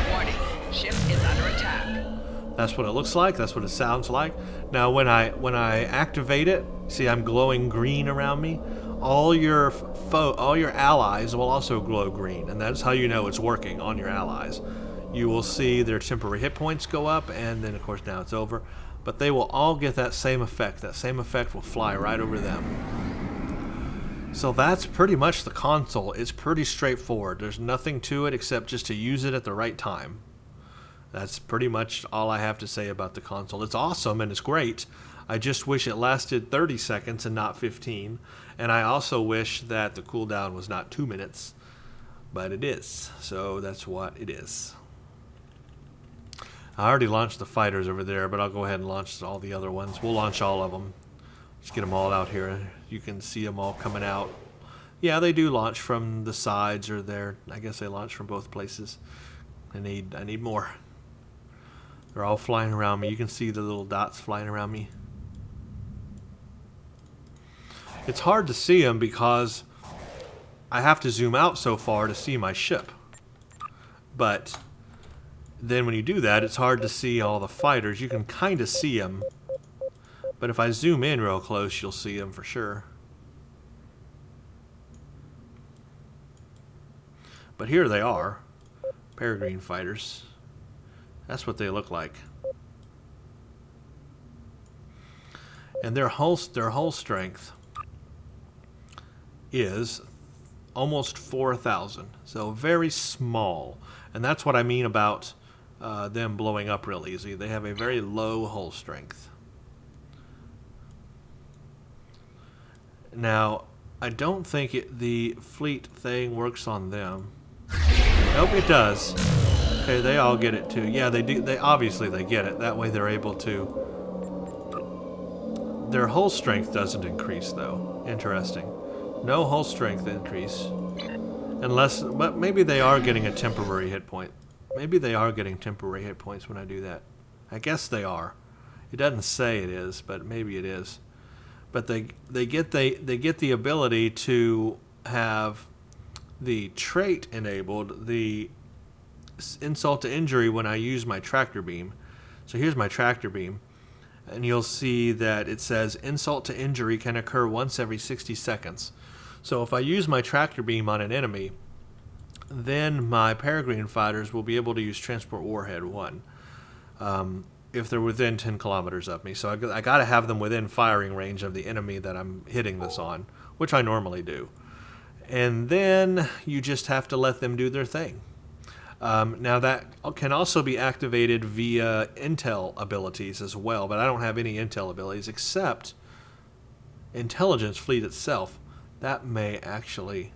Warning, ship is under attack. That's what it looks like. That's what it sounds like. Now, when I activate it, see, I'm glowing green around me. All your allies will also glow green, and that's how you know it's working on your allies. You will see their temporary hit points go up, and then, of course, now it's over. But they will all get that same effect. That same effect will fly right over them. So that's pretty much the console. It's pretty straightforward. There's nothing to it except just to use it at the right time. That's pretty much all I have to say about the console. It's awesome and it's great. I just wish it lasted 30 seconds and not 15. And I also wish that the cooldown was not 2 minutes, but it is. So that's what it is. I already launched the fighters over there, but I'll go ahead and launch all the other ones. We'll launch all of them. Just get them all out here. You can see them all coming out. Yeah, they do launch from the sides or there. I guess they launch from both places. I need more. They're all flying around me. You can see the little dots flying around me. It's hard to see them because I have to zoom out so far to see my ship. But then when you do that, it's hard to see all the fighters. You can kind of see them. But if I zoom in real close, you'll see them for sure. But here they are. Peregrine fighters. That's what they look like. And their hull strength is almost 4,000. So very small. And that's what I mean about them blowing up real easy. They have a very low hull strength. Now, I don't think the fleet thing works on them. Nope, it does. Okay, they all get it too. Yeah, they do. They obviously they get it. That way they're able to. Their hull strength doesn't increase though. Interesting. No hull strength increase. Unless, but maybe they are getting a temporary hit point. Maybe they are getting temporary hit points when I do that. I guess they are. It doesn't say it is, but maybe it is. But they get the ability to have the trait enabled, the insult to injury when I use my tractor beam. So here's my tractor beam, and you'll see that it says insult to injury can occur once every 60 seconds. So if I use my tractor beam on an enemy, then my Peregrine fighters will be able to use Transport Warhead 1 if they're within 10 kilometers of me. So I got to have them within firing range of the enemy that I'm hitting this on, which I normally do. And then you just have to let them do their thing. Now that can also be activated via intel abilities as well, but I don't have any intel abilities except Intelligence Fleet itself. That may actually...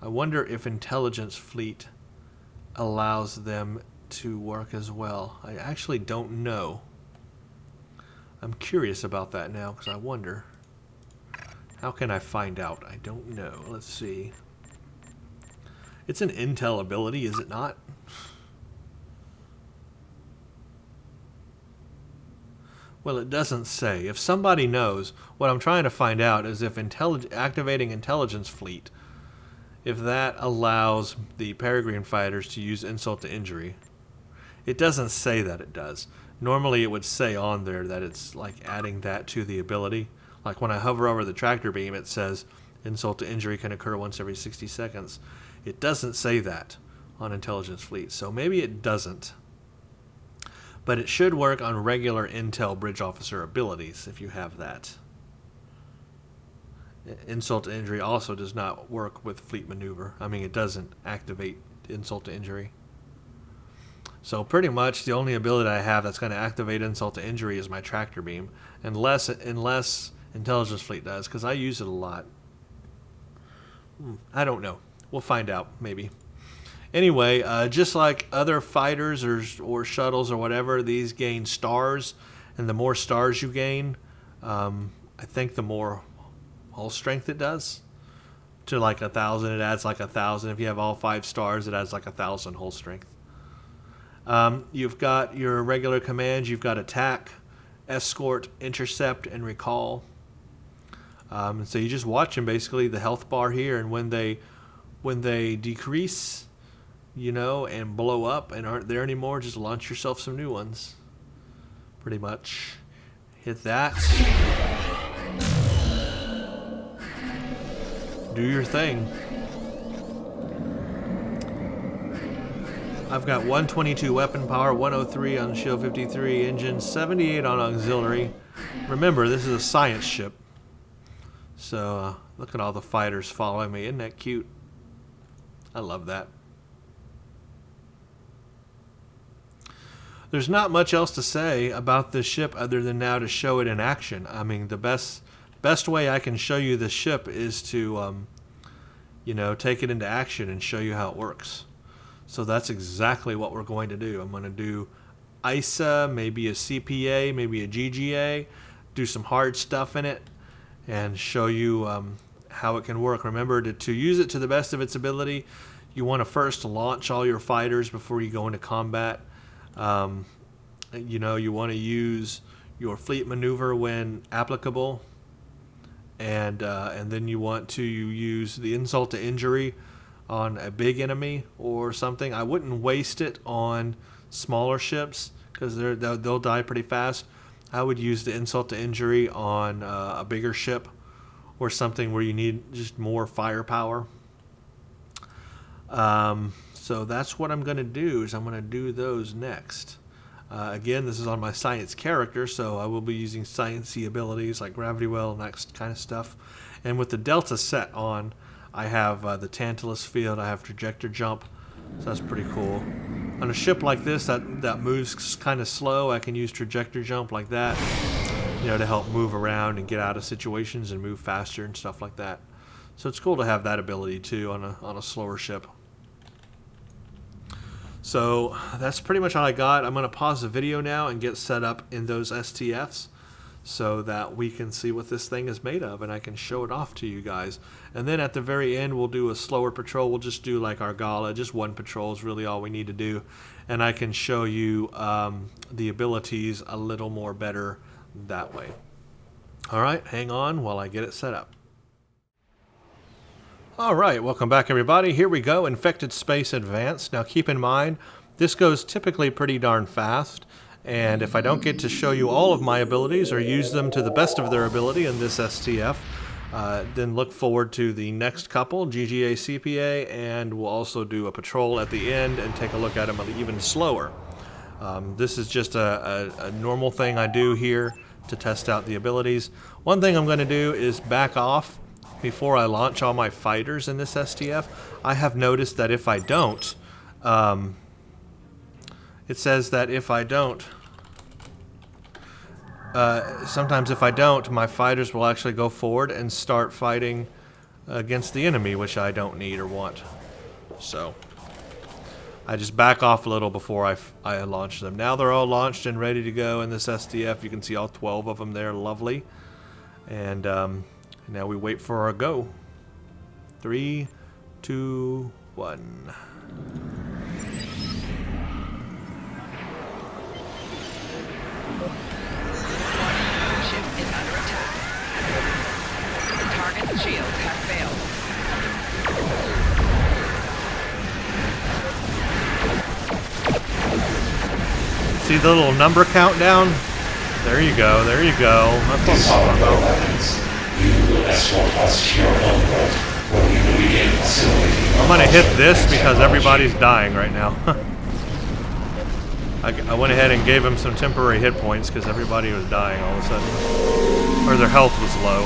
I wonder if Intelligence Fleet allows them to work as well. I actually don't know. I'm curious about that now because I wonder. How can I find out? I don't know. Let's see. It's an intel ability, is it not? Well, it doesn't say. If somebody knows, what I'm trying to find out is if activating intelligence fleet, if that allows the Peregrine fighters to use insult to injury. It doesn't say that it does. Normally it would say on there that it's like adding that to the ability. Like when I hover over the tractor beam, it says insult to injury can occur once every 60 seconds. It doesn't say that on intelligence fleet, so maybe it doesn't. But it should work on regular intel bridge officer abilities if you have that. Insult to injury also does not work with fleet maneuver. I mean, it doesn't activate insult to injury. So pretty much the only ability I have that's going to activate insult to injury is my tractor beam, unless intelligence fleet does, because I use it a lot. I don't know. We'll find out, maybe. Anyway, just like other fighters or shuttles or whatever, these gain stars, and the more stars you gain, I think the more hull strength it does. To like 1,000, it adds like 1,000. If you have all 5 stars, it adds like 1,000 hull strength. You've got your regular commands. You've got attack, escort, intercept, and recall. And so you just watch them, basically, the health bar here, and when they decrease, you know, and blow up and aren't there anymore, just launch yourself some new ones. Pretty much. Hit that. Do your thing. I've got 122 weapon power, 103 on Shield 53 engine, 78 on auxiliary. Remember, this is a science ship. So, look at all the fighters following me. Isn't that cute? I love that. There's not much else to say about this ship other than now to show it in action. I mean, the best way I can show you this ship is to, you know, take it into action and show you how it works. So that's exactly what we're going to do. I'm going to do ISA, maybe a CPA, maybe a GGA, do some hard stuff in it, and show you how it can work. Remember, to use it to the best of its ability, you want to first launch all your fighters before you go into combat. You know, you want to use your fleet maneuver when applicable, and then you want to use the insult to injury on a big enemy or something. I wouldn't waste it on smaller ships because they'll die pretty fast. I would use the insult to injury on a bigger ship or something where you need just more firepower. So that's what I'm going to do, is I'm going to do those next. Again, this is on my science character, so I will be using sciencey abilities like gravity well and that kind of stuff. And with the delta set on, I have the Tantalus field, I have trajector jump, so that's pretty cool. On a ship like this that moves kind of slow, I can use trajector jump like that, you know, to help move around and get out of situations and move faster and stuff like that. So it's cool to have that ability too on a slower ship. So that's pretty much all I got. I'm going to pause the video now and get set up in those STFs so that we can see what this thing is made of and I can show it off to you guys. And then at the very end, we'll do a slower patrol. We'll just do like our gala. Just one patrol is really all we need to do. And I can show you the abilities a little more better that way. All right, hang on while I get it set up. All right, welcome back everybody. Here we go, Infected Space Advanced. Now keep in mind, this goes typically pretty darn fast, and if I don't get to show you all of my abilities or use them to the best of their ability in this STF, then look forward to the next couple, GGA, CPA, and we'll also do a patrol at the end and take a look at them even slower. This is just a normal thing I do here to test out the abilities. One thing I'm going to do is back off before I launch all my fighters in this STF. I have noticed that if I don't, it says that if I don't, sometimes if I don't, my fighters will actually go forward and start fighting against the enemy, which I don't need or want. So I just back off a little before I launch them. Now they're all launched and ready to go in this SDF. You can see all 12 of them there. Lovely. And now we wait for our go. 3, 2, 1. Ship is under attack. Target shields have failed. See the little number countdown? There you go, there you go. That's what I'm talking about. You will escort us to your homeworld, where we will begin facilitating. I'm gonna hit this because everybody's dying right now. I went ahead and gave him some temporary hit points because everybody was dying all of a sudden. Or their health was low.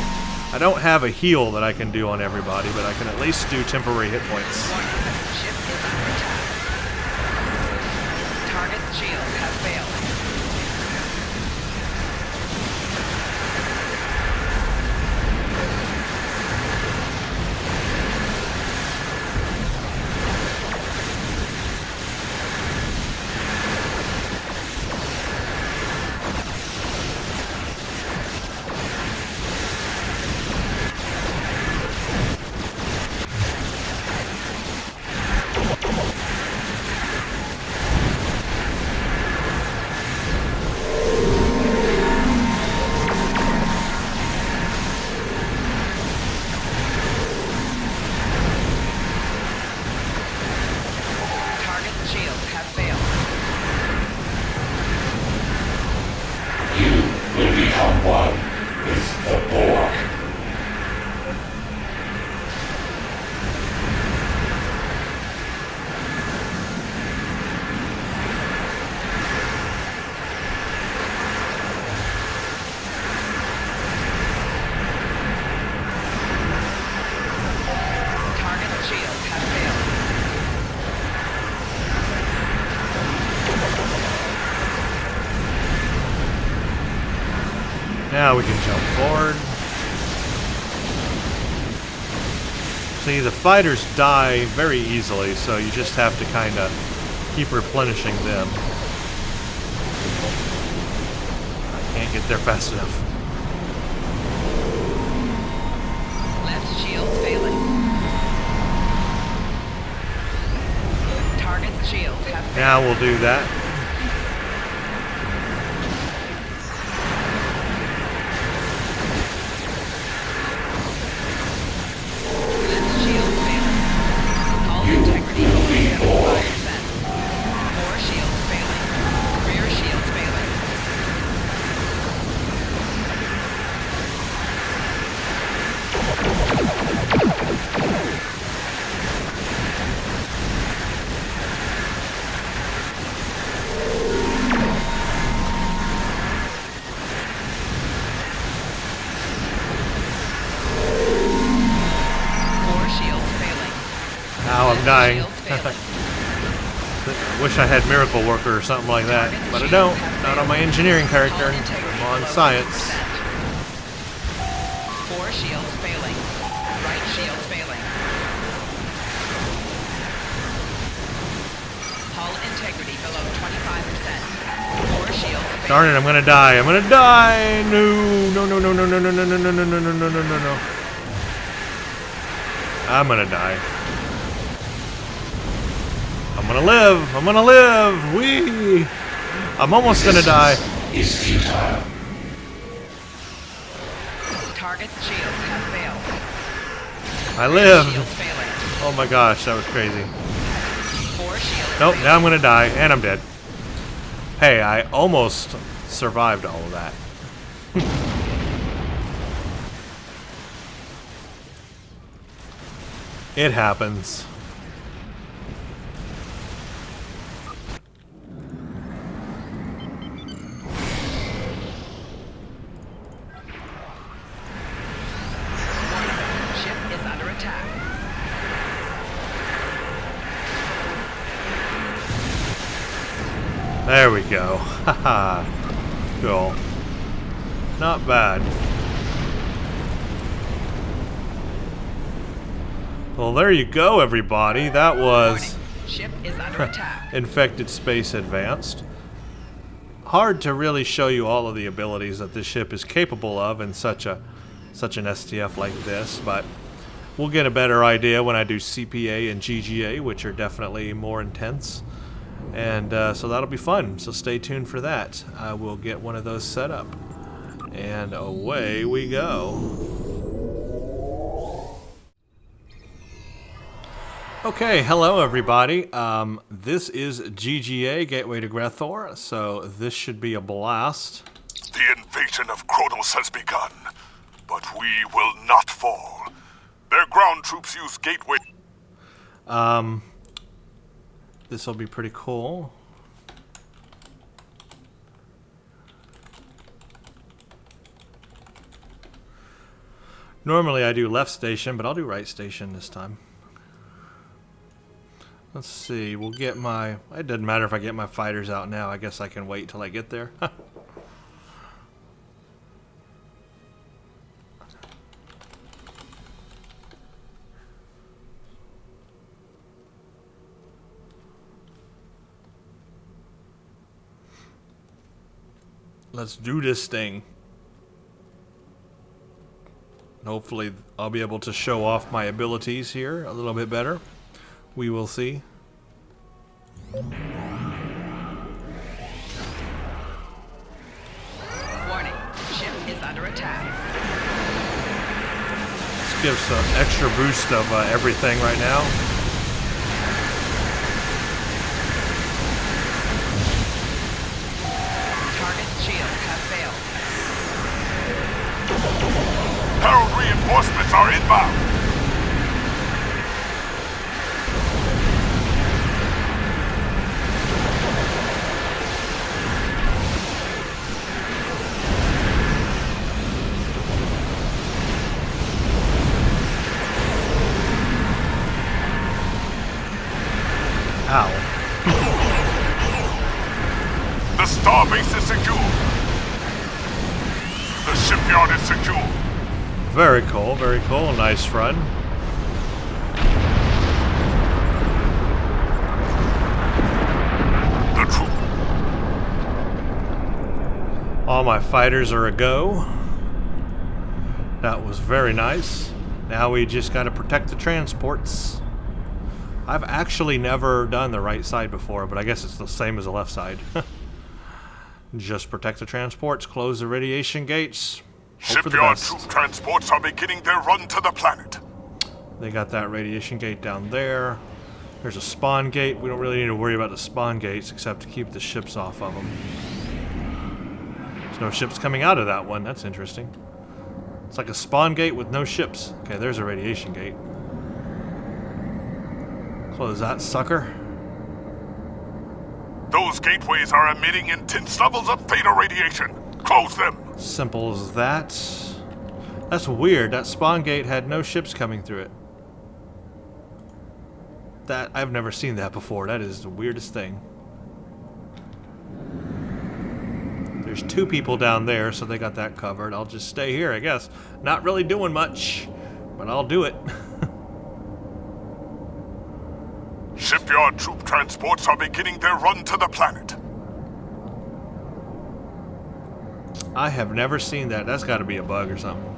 I don't have a heal that I can do on everybody, but I can at least do temporary hit points. Ship is under attack. Target shields have failed. Now we can jump forward. See, the fighters die very easily, so you just have to kind of keep replenishing them. I can't get there fast enough. Left shield failing. Target shields have failed. Now we'll do that. Now I'm dying. Wish I had Miracle Worker or something like that, but I don't. Not on my engineering character. I'm on science. 4 shields failing. Right shield failing. Hull integrity below 25%. 4 shields failing. Darn it, I'm gonna die. I'm gonna die! No, no, no, no, no, no, no, no, no, no, no, no, no, no, no, no. I'm gonna die. I'm gonna live! I'm gonna live! Whee! I'm almost gonna die. Is futile. Target shields have failed. I lived! Shield failing. Oh my gosh, that was crazy. 4 shields Nope, failing. now I'm gonna die, and I'm dead. Hey, I almost survived all of that. It happens. Ship is under attack. There we go. Haha. Cool. Not bad. Well, there you go, everybody. That was Ship is under attack. Infected space advanced. Hard to really show you all of the abilities that this ship is capable of in such an STF like this, but we'll get a better idea when I do CPA and GGA, which are definitely more intense. And so that'll be fun, so stay tuned for that. I will get one of those set up. And away we go. Okay, hello everybody. This is GGA, Gateway to Grethor, so this should be a blast. The invasion of Kronos has begun, but we will not fall. Their ground troops use Gateway... This will be pretty cool. Normally I do left station, but I'll do right station this time. Let's see, we'll get my... It doesn't matter if I get my fighters out now. I guess I can wait till I get there. Let's do this thing. Hopefully I'll be able to show off my abilities here a little bit better. We will see. Warning. Ship is under attack. Let's give some extra boost of everything right now. Target's shields have failed. Herald reinforcements are inbound. Ow. The starbase is secure. The shipyard is secure. Very cool, very cool. Nice run. The troop. All my fighters are a go. That was very nice. Now we just got to protect the transports. I've actually never done the right side before, but I guess it's the same as the left side. Just protect the transports, close the radiation gates. Shipyard troop transports are beginning their run to the planet. They got that radiation gate down there. There's a spawn gate. We don't really need to worry about the spawn gates except to keep the ships off of them. There's no ships coming out of that one. That's interesting. It's like a spawn gate with no ships. Okay, there's a radiation gate. Close that sucker. Those gateways are emitting intense levels of theta radiation. Close them. Simple as that. That's weird. That spawn gate had no ships coming through it. That I've never seen that before. That is the weirdest thing. There's two people down there, so they got that covered. I'll just stay here, I guess. Not really doing much, but I'll do it. Shipyard troop transports are beginning their run to the planet. I have never seen that. That's got to be a bug or something.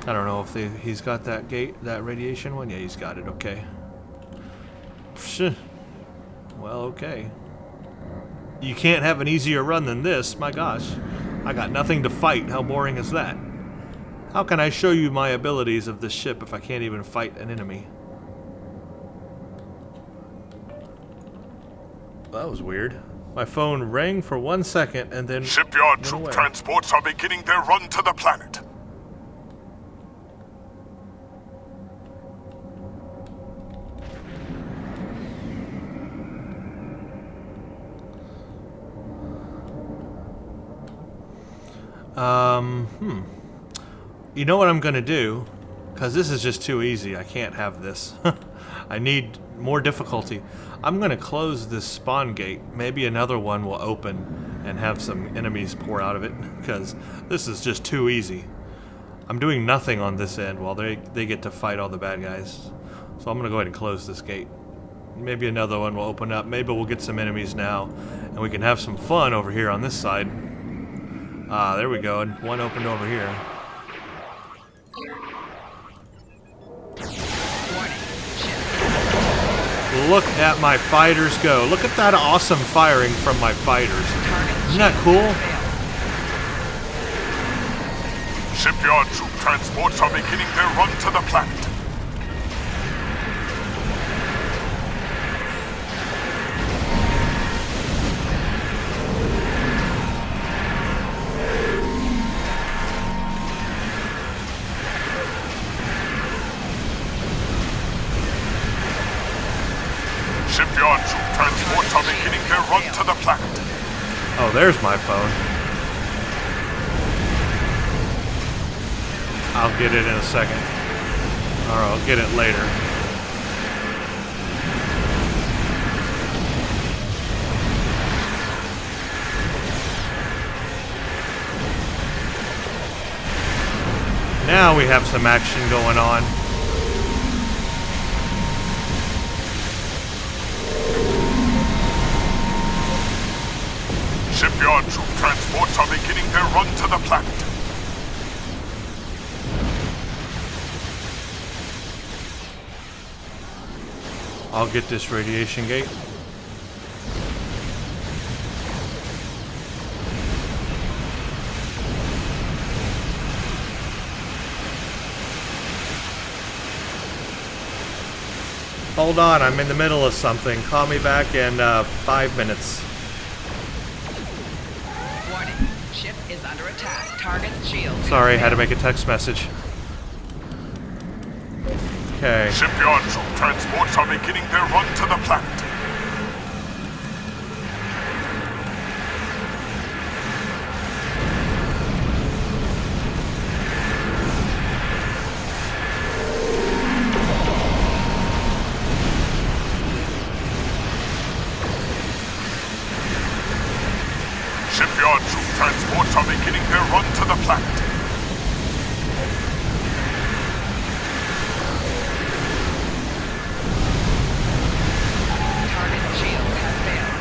I don't know if he's got that gate, that radiation one. Yeah, he's got it. Okay. Psh. Well, okay. You can't have an easier run than this. My gosh. I got nothing to fight. How boring is that? How can I show you my abilities of this ship if I can't even fight an enemy? That was weird. My phone rang for 1 second and then Shipyard went troop away. transports are beginning their run to the planet. You know what I'm gonna do? Because this is just too easy. I can't have this. I need more difficulty. I'm gonna close this spawn gate. Maybe another one will open and have some enemies pour out of it. Because this is just too easy. I'm doing nothing on this end while they get to fight all the bad guys. So I'm gonna go ahead and close this gate. Maybe another one will open up. Maybe we'll get some enemies now, and we can have some fun over here on this side. Ah, there we go. And one opened over here. Look at my fighters go. Look at that awesome firing from my fighters. Isn't that cool? Shipyard troop transports are beginning their run to the planet. Shipyard troop transports are beginning their run to the planet. Oh, there's my phone. I'll get it in a second. Or I'll get it later. Now we have some action going on. Shipyard troop transports are beginning their run to the planet. I'll get this radiation gate. Hold on, I'm in the middle of something. Call me back in 5 minutes. Warning. Ship is under attack. Target shield. Sorry, had to make a text message. Okay. Shipyard troop transports are beginning their run to the planet. Shipyard troop transports are beginning their run to the planet. Target shield has failed.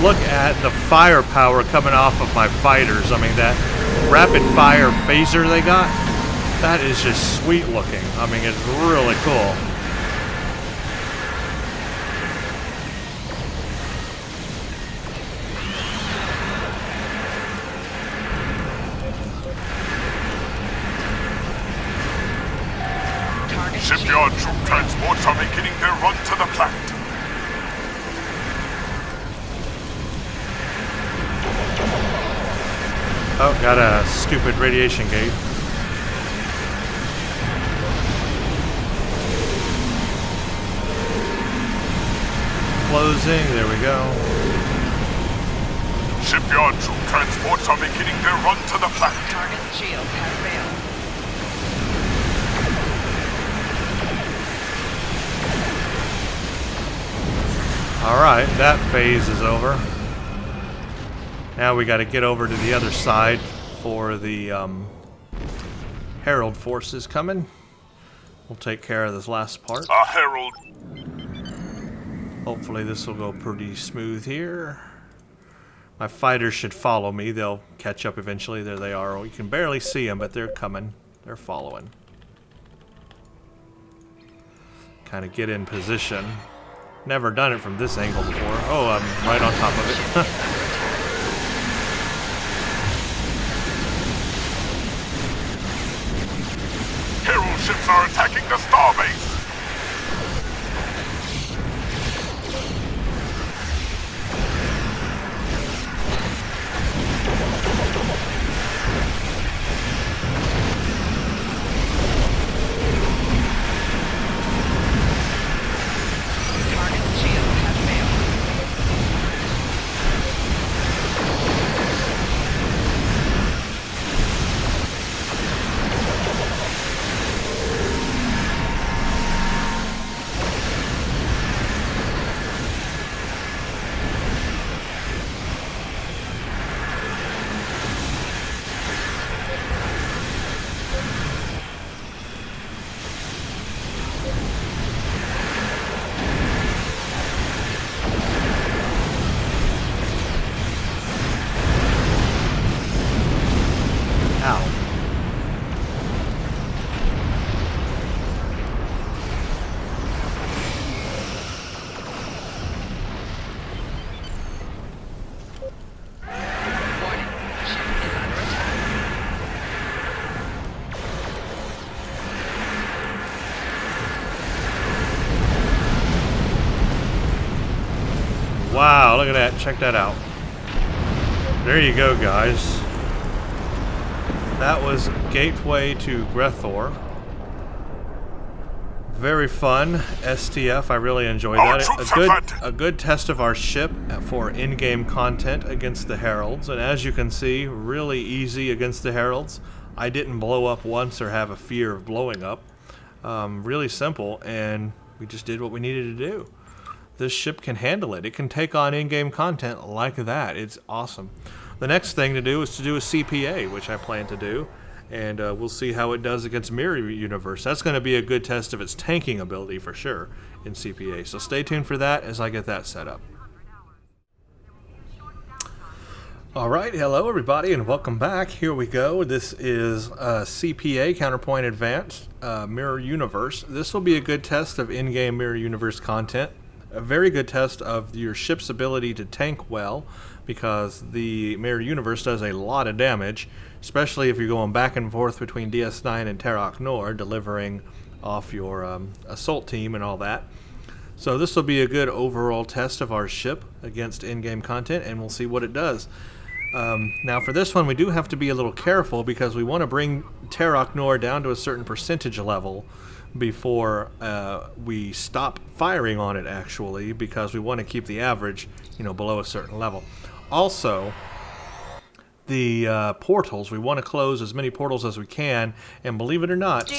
Look at the firepower coming off of my fighters. I mean, that rapid fire phaser they got, that is just sweet looking. I mean, it's really cool. Target Shipyard shield troop has failed. transports are beginning their run to the planet. Oh, got a stupid radiation gate. Closing, there we go. Shipyard troop transports are beginning their run to the planet. Target shield has failed. Alright, that phase is over. Now we got to get over to the other side for the Herald forces coming. We'll take care of this last part. A herald. Hopefully this will go pretty smooth here. My fighters should follow me. They'll catch up eventually. There they are. You can barely see them, but they're coming. They're following. Kind of get in position. Never done it from this angle before. Oh, I'm right on top of it. Herald ships are attacking the starbase. Target shield has failed. Wow, look at that. Check that out. There you go, guys. That was Gateway to Grethor. Very fun. STF, I really enjoyed that. A good test of our ship for in-game content against the Heralds. And as you can see, really easy against the Heralds. I didn't blow up once or have a fear of blowing up. Really simple, and we just did what we needed to do. This ship can handle it. It can take on in-game content like that. It's awesome. The next thing to do is to do a CPA, which I plan to do. And we'll see how it does against Mirror Universe. That's going to be a good test of its tanking ability for sure in CPA. So stay tuned for that as I get that set up. Alright, hello everybody and welcome back. Here we go. This is CPA, Counterpoint Advanced, Mirror Universe. This will be a good test of in-game Mirror Universe content. A very good test of your ship's ability to tank well, because the Mirror Universe does a lot of damage, especially if you're going back and forth between DS9 and Terok Nor, delivering off your assault team and all that. So this will be a good overall test of our ship against in-game content, and we'll see what it does. Now for this one, we do have to be a little careful, because we want to bring Terok Nor down to a certain percentage level before we stop firing on it, actually, because we want to keep the average, below a certain level. Also, the portals, we want to close as many portals as we can, and believe it or not,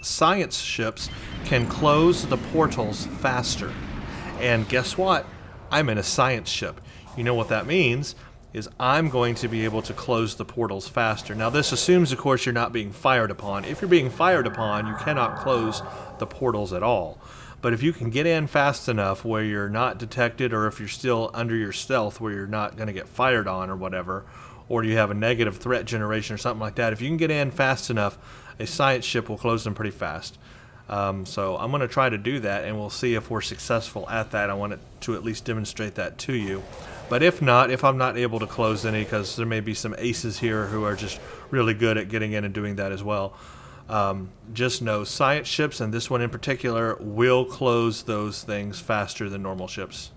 science ships can close the portals faster. And guess what? I'm in a science ship. You know what that means is I'm going to be able to close the portals faster. Now this assumes, of course, you're not being fired upon. If you're being fired upon, you cannot close the portals at all. But if you can get in fast enough where you're not detected, or if you're still under your stealth where you're not going to get fired on or whatever, or you have a negative threat generation or something like that, if you can get in fast enough, a science ship will close them pretty fast. So I'm going to try to do that, and we'll see if we're successful at that. I want to at least demonstrate that to you. But if not, if I'm not able to close any, because there may be some aces here who are just really good at getting in and doing that as well, just know science ships, and this one in particular, will close those things faster than normal ships.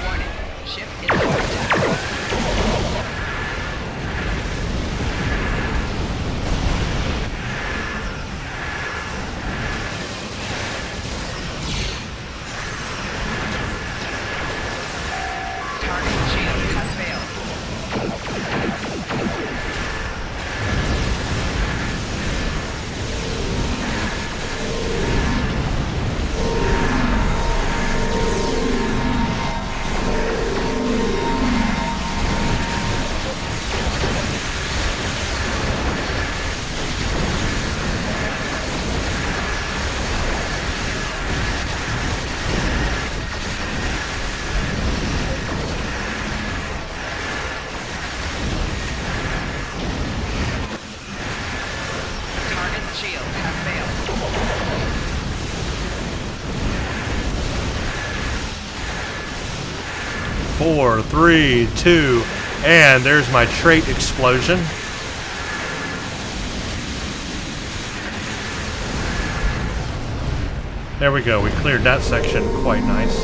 Warning. Ship is under attack. Target shield has failed. Target's shield has failed. 4, 3, 2, and there's my trait explosion. There we go. We cleared that section quite nice.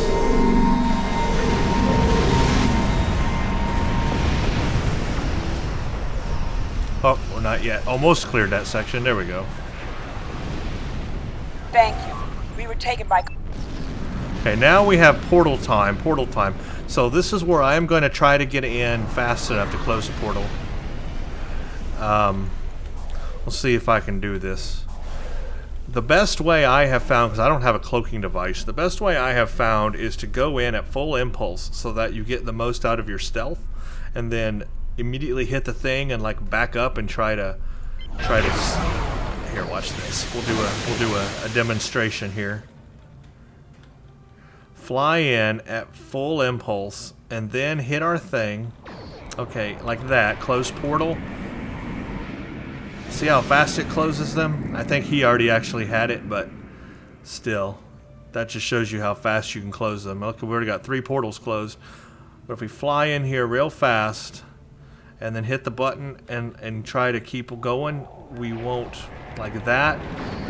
Oh, we're not yet. Almost cleared that section. There we go. Thank you. We were taken by... Okay, now we have portal time. Portal time. So this is where I am going to try to get in fast enough to close the portal. We'll see if I can do this. The best way I have found, because I don't have a cloaking device, the best way I have found is to go in at full impulse so that you get the most out of your stealth, and then immediately hit the thing and like back up and try to here, watch this. We'll do a demonstration here. Fly in at full impulse and then hit our thing. Okay, like that. Close portal. See how fast it closes them? I think he already actually had it, but still. That just shows you how fast you can close them. Look, we've already got 3 portals closed. But if we fly in here real fast and then hit the button and try to keep going, we won't, like that,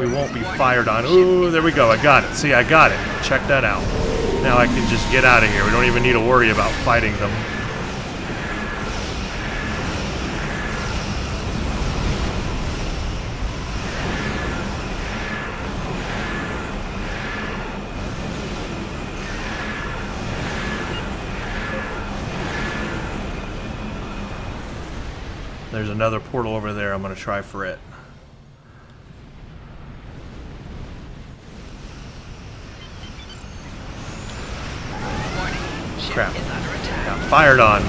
we won't be fired on. Ooh, there we go. I got it. See, I got it. Check that out. Now I can just get out of here. We don't even need to worry about fighting them. There's another portal over there. I'm going to try for it. Warning. Ship Crap. is under attack. Got fired on.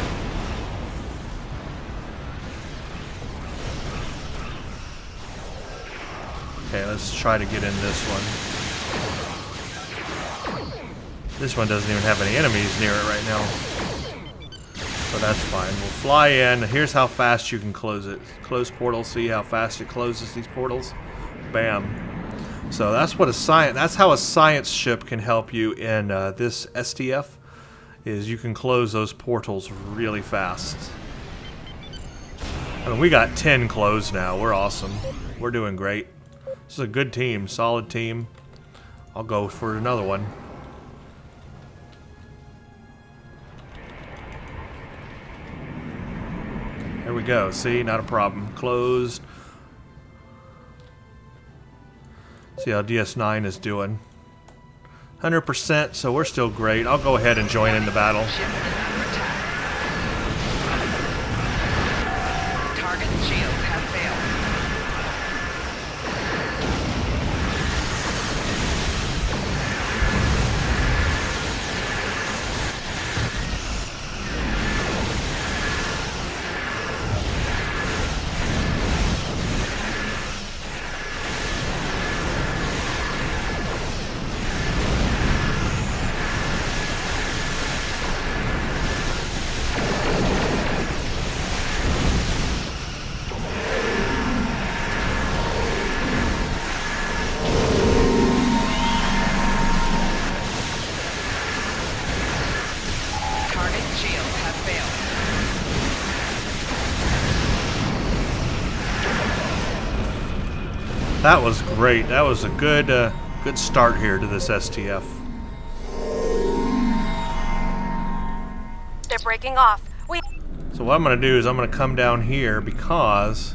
Okay, let's try to get in this one. This one doesn't even have any enemies near it right now. So that's fine. We'll fly in. Here's how fast you can close it. Close portal. See how fast it closes these portals? Bam. So that's what a science. That's how a science ship can help you in this STF. Is you can close those portals really fast. I mean, we got 10 closed now. We're awesome. We're doing great. This is a good team, solid team. I'll go for another one. There we go. See, not a problem. Closed. See how DS9 is doing. 100%, so we're still great. I'll go ahead and join in the battle. Ship is under attack. Target shields have failed. Target shields have failed. That was great. That was a good good start here to this STF. They're breaking off. So what I'm going to do is I'm going to come down here because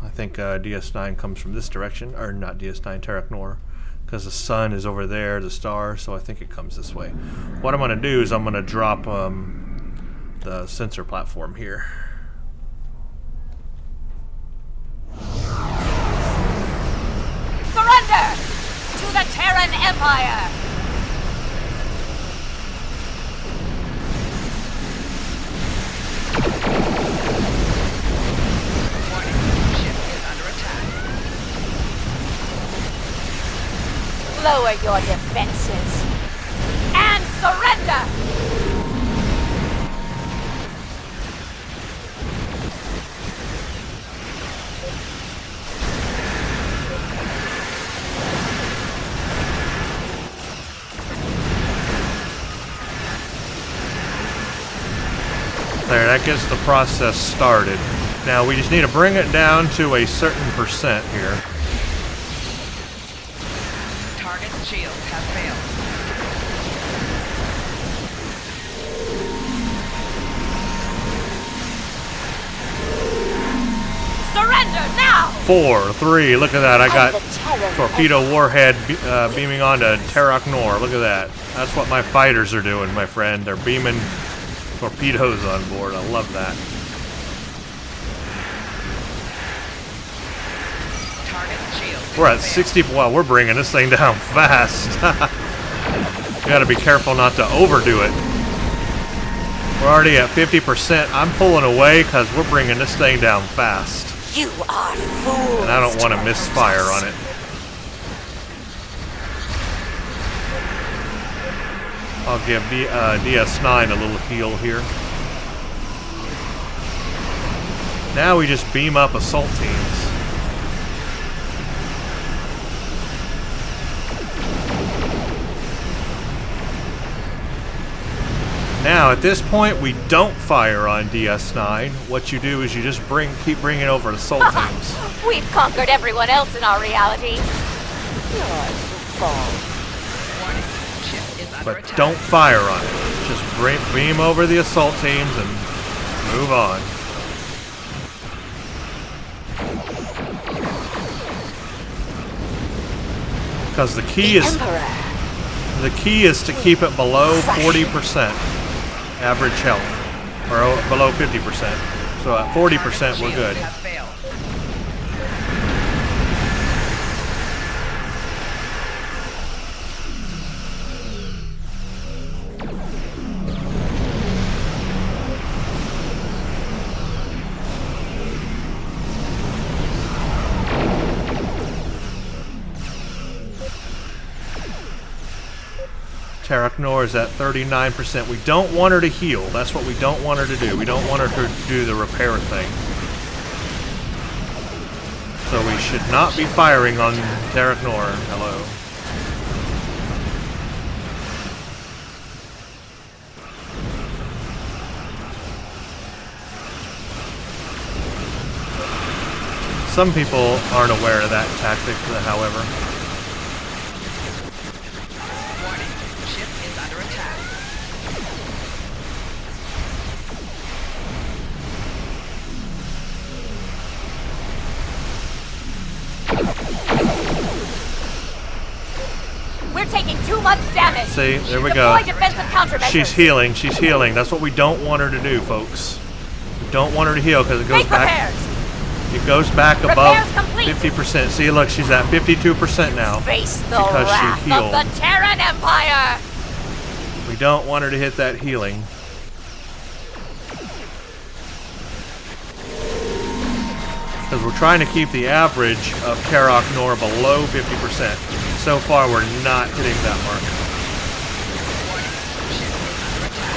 I think DS9 comes from this direction, or not DS9, Terrak Nor, because the sun is over there, the star, so I think it comes this way. What I'm going to do is I'm going to drop the sensor platform here. Surrender to the Terran Empire! Warning. Ship is under attack. Lower your defenses and surrender! There, that gets the process started. Now we just need to bring it down to a certain percent here. Target shields have failed. Surrender now! 4, 3, look at that. I got the Terran torpedo warhead beaming onto Terrak Nor. Look at that. That's what my fighters are doing, my friend. They're beaming torpedoes on board. I love that. Target shields. We're at have failed. 60. Wow, we're bringing this thing down fast. You gotta be careful not to overdo it. We're already at 50%. I'm pulling away because we're bringing this thing down fast. You are fools! And I don't want to misfire on it. I'll give DS9 a little heal here. Now we just beam up assault teams. Now, at this point, we don't fire on DS9. What you do is you just keep bringing over assault teams. We've conquered everyone else in our reality. Yours will fall. Warning. Ship is under But attack. don't fire on it. Just beam over the assault teams and move on. Because the key is to keep it below 40% average health, or below 50%. So at 40% we're good. Shields have failed. Terraknor is at 39%. We don't want her to heal. That's what we don't want her to do. We don't want her to do the repair thing. So we should not be firing on Terraknor. Hello. Some people aren't aware of that tactic, however. Warning. Ship is under attack. We're taking too much damage. See, there we go. Deploy defensive countermeasures. She's healing. She's healing. That's what we don't want her to do, folks. We don't want her to heal because it goes Make back. repairs. It goes back above Repairs complete. 50%. See, look, she's at 52% now. Face the Because she wrath healed. of the Terran Empire. We don't want her to hit that healing. Because we're trying to keep the average of Terraknor below 50%. So far, we're not hitting that mark. Warning. Ship is under attack.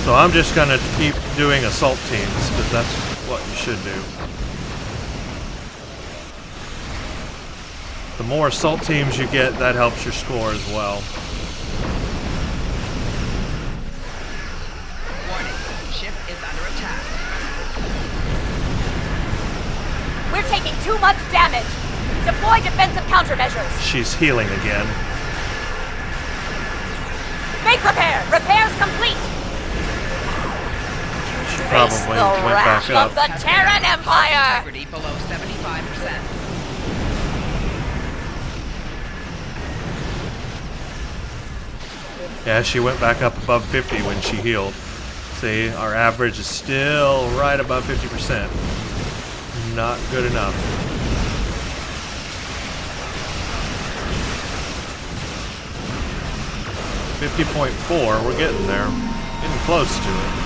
So I'm just going to keep doing assault teams, because that's what you should do. The more assault teams you get, that helps your score as well. Warning. Ship is under attack. We're taking too much damage. Deploy defensive countermeasures. She's healing again. Make repair. Repairs complete. She Face probably the went wrath back up. of the Terran Empire. Integrity below 75%. Yeah, she went back up above 50 when she healed. See, our average is still right above 50%. Not good enough. .4, we're getting there. Getting close to it.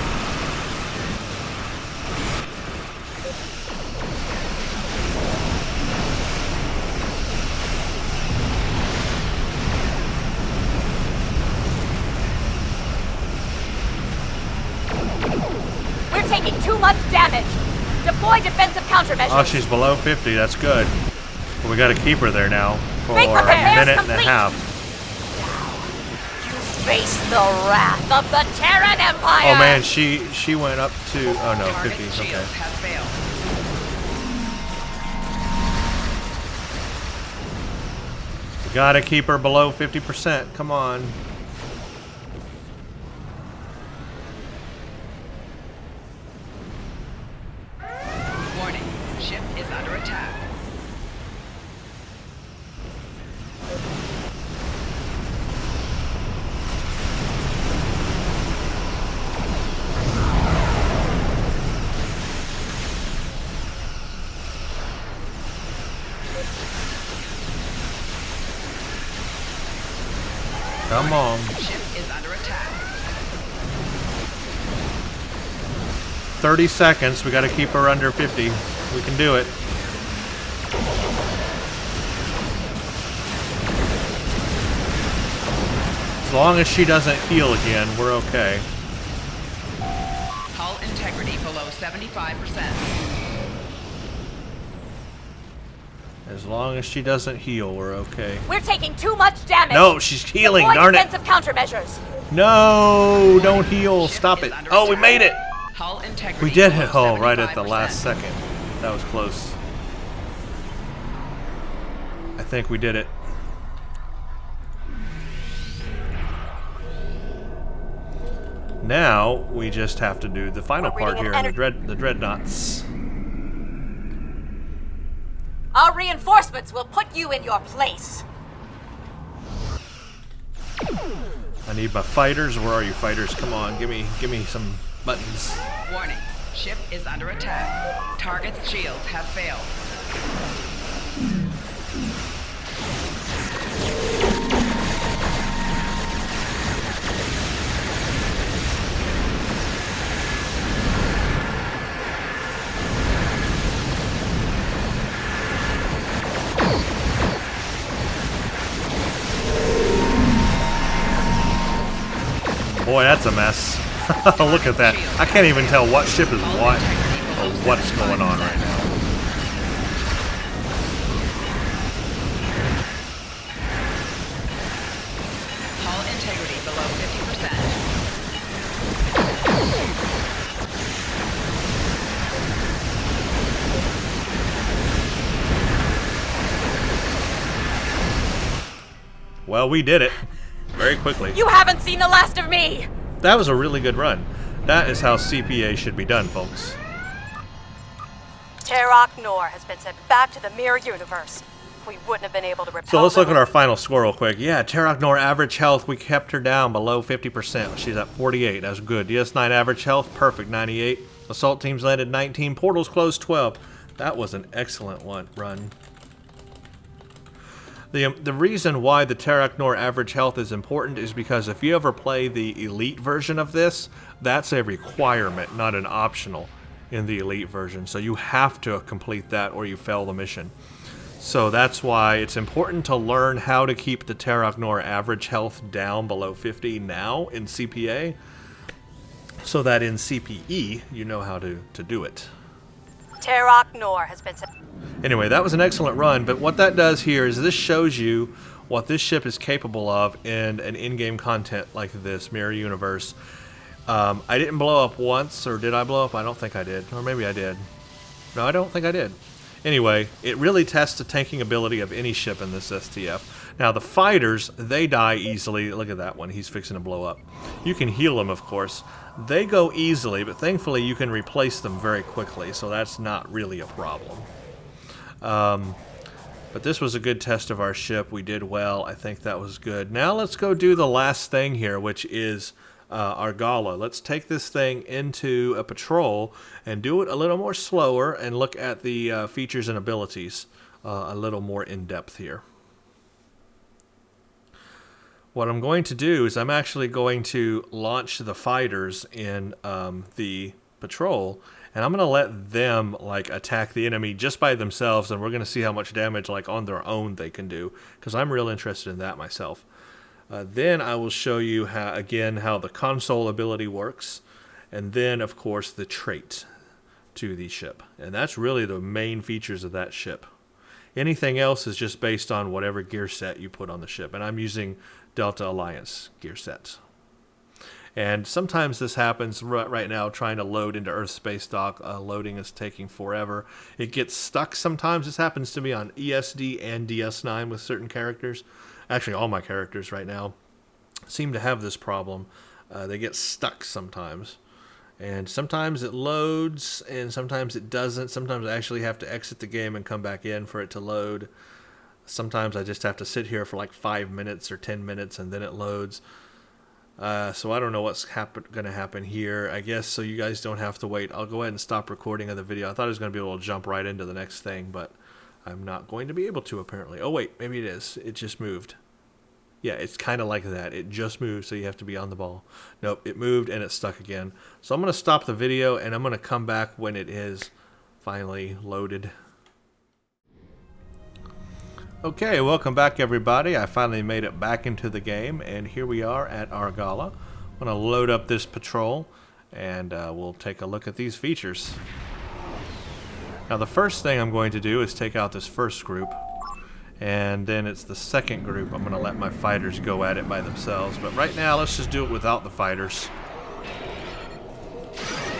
We're taking too much damage. Deploy defensive countermeasures. Oh, she's below 50. That's good. But we got to keep her there now for Make a repairs minute and a complete. half. Face the wrath of the Terran Empire. Oh man, she went up to no, Target 50. shields Okay. have failed. We got to keep her below 50%. Come on. Warning. Ship is under attack. Come on. Ship is under attack. 30 seconds. We got to keep her under 50. We can do it. As long as she doesn't heal again, we're okay. Hull integrity below 75%. As long as she doesn't heal, we're okay. We're taking too much damage. No, she's healing, Deploy darn it. defensive countermeasures. No, don't heal. Stop it. Under Oh, we attack. made it. Hull integrity We did below hit hull right at the 75%. last second. That was close. I think we did it. Now we just have to do the final We're part reading here, an the dreadnoughts. Our reinforcements will put you in your place. I need my fighters. Where are you, fighters? Come on, give me some buttons. Warning. Ship is under attack. Target's shields have failed. Boy, that's a mess. Look at that. I can't even tell what ship is what or what's going on right now. Hull integrity below 50%. Well, we did it very quickly. You haven't seen the last of me. That was a really good run. That is how CPA should be done, folks. Terok Nor has been sent back to the mirror universe. We wouldn't have been able to repel So let's look them. at our final score real quick. Yeah, Terragnor average health, we kept her down below 50%. She's at 48. That's good. DS9 average health, perfect, 98. Assault teams landed 19. Portals closed 12. That was an excellent run. The reason why the Terragnor average health is important is because if you ever play the Elite version of this, that's a requirement, not an optional in the Elite version. So you have to complete that or you fail the mission. So that's why it's important to learn how to keep the Terragnor average health down below 50 now in CPA, so that in CPE you know how to do it. Terok Nor has been sent. Anyway, that was an excellent run, but what that does here is this shows you what this ship is capable of in an in-game content like this, Mirror Universe. I didn't blow up once, or did I blow up? I don't think I did. Or maybe I did. No, I don't think I did. Anyway, it really tests the tanking ability of any ship in this STF. Now, the fighters, they die easily. Look at that one. He's fixing to blow up. You can heal them, of course. They go easily, but thankfully you can replace them very quickly, so that's not really a problem. But this was a good test of our ship. We did well. I think that was good. Now let's go do the last thing here, which is our gala. Let's take this thing into a patrol and do it a little more slower and look at the features and abilities a little more in depth here. What I'm going to do is I'm actually going to launch the fighters in the patrol, and I'm going to let them like attack the enemy just by themselves, and we're going to see how much damage like on their own they can do, because I'm real interested in that myself. Then I will show you how the console ability works, and then of course the trait to the ship, and that's really the main features of that ship. Anything else is just based on whatever gear set you put on the ship, and I'm using Delta Alliance gear sets. And sometimes this happens right now, trying to load into Earth Space Dock. Loading is taking forever. It gets stuck sometimes. This happens to me on ESD and DS9 with certain characters. Actually, all my characters right now seem to have this problem. They get stuck sometimes. And sometimes it loads, and sometimes it doesn't. Sometimes I actually have to exit the game and come back in for it to load. Sometimes I just have to sit here for like 5 minutes or 10 minutes and then it loads. So I don't know what's going to happen here. I guess so you guys don't have to wait. I'll go ahead and stop recording of the video. I thought I was going to be able to jump right into the next thing, but I'm not going to be able to apparently. Oh wait, maybe it is. It just moved. Yeah, it's kind of like that. It just moved, so you have to be on the ball. Nope, it moved and it's stuck again. So I'm going to stop the video and I'm going to come back when it is finally loaded. Okay, welcome back everybody. I finally made it back into the game, and here we are at Argala. I'm going to load up this patrol, and we'll take a look at these features. Now the first thing I'm going to do is take out this first group, and then it's the second group I'm going to let my fighters go at it by themselves. But right now, let's just do it without the fighters.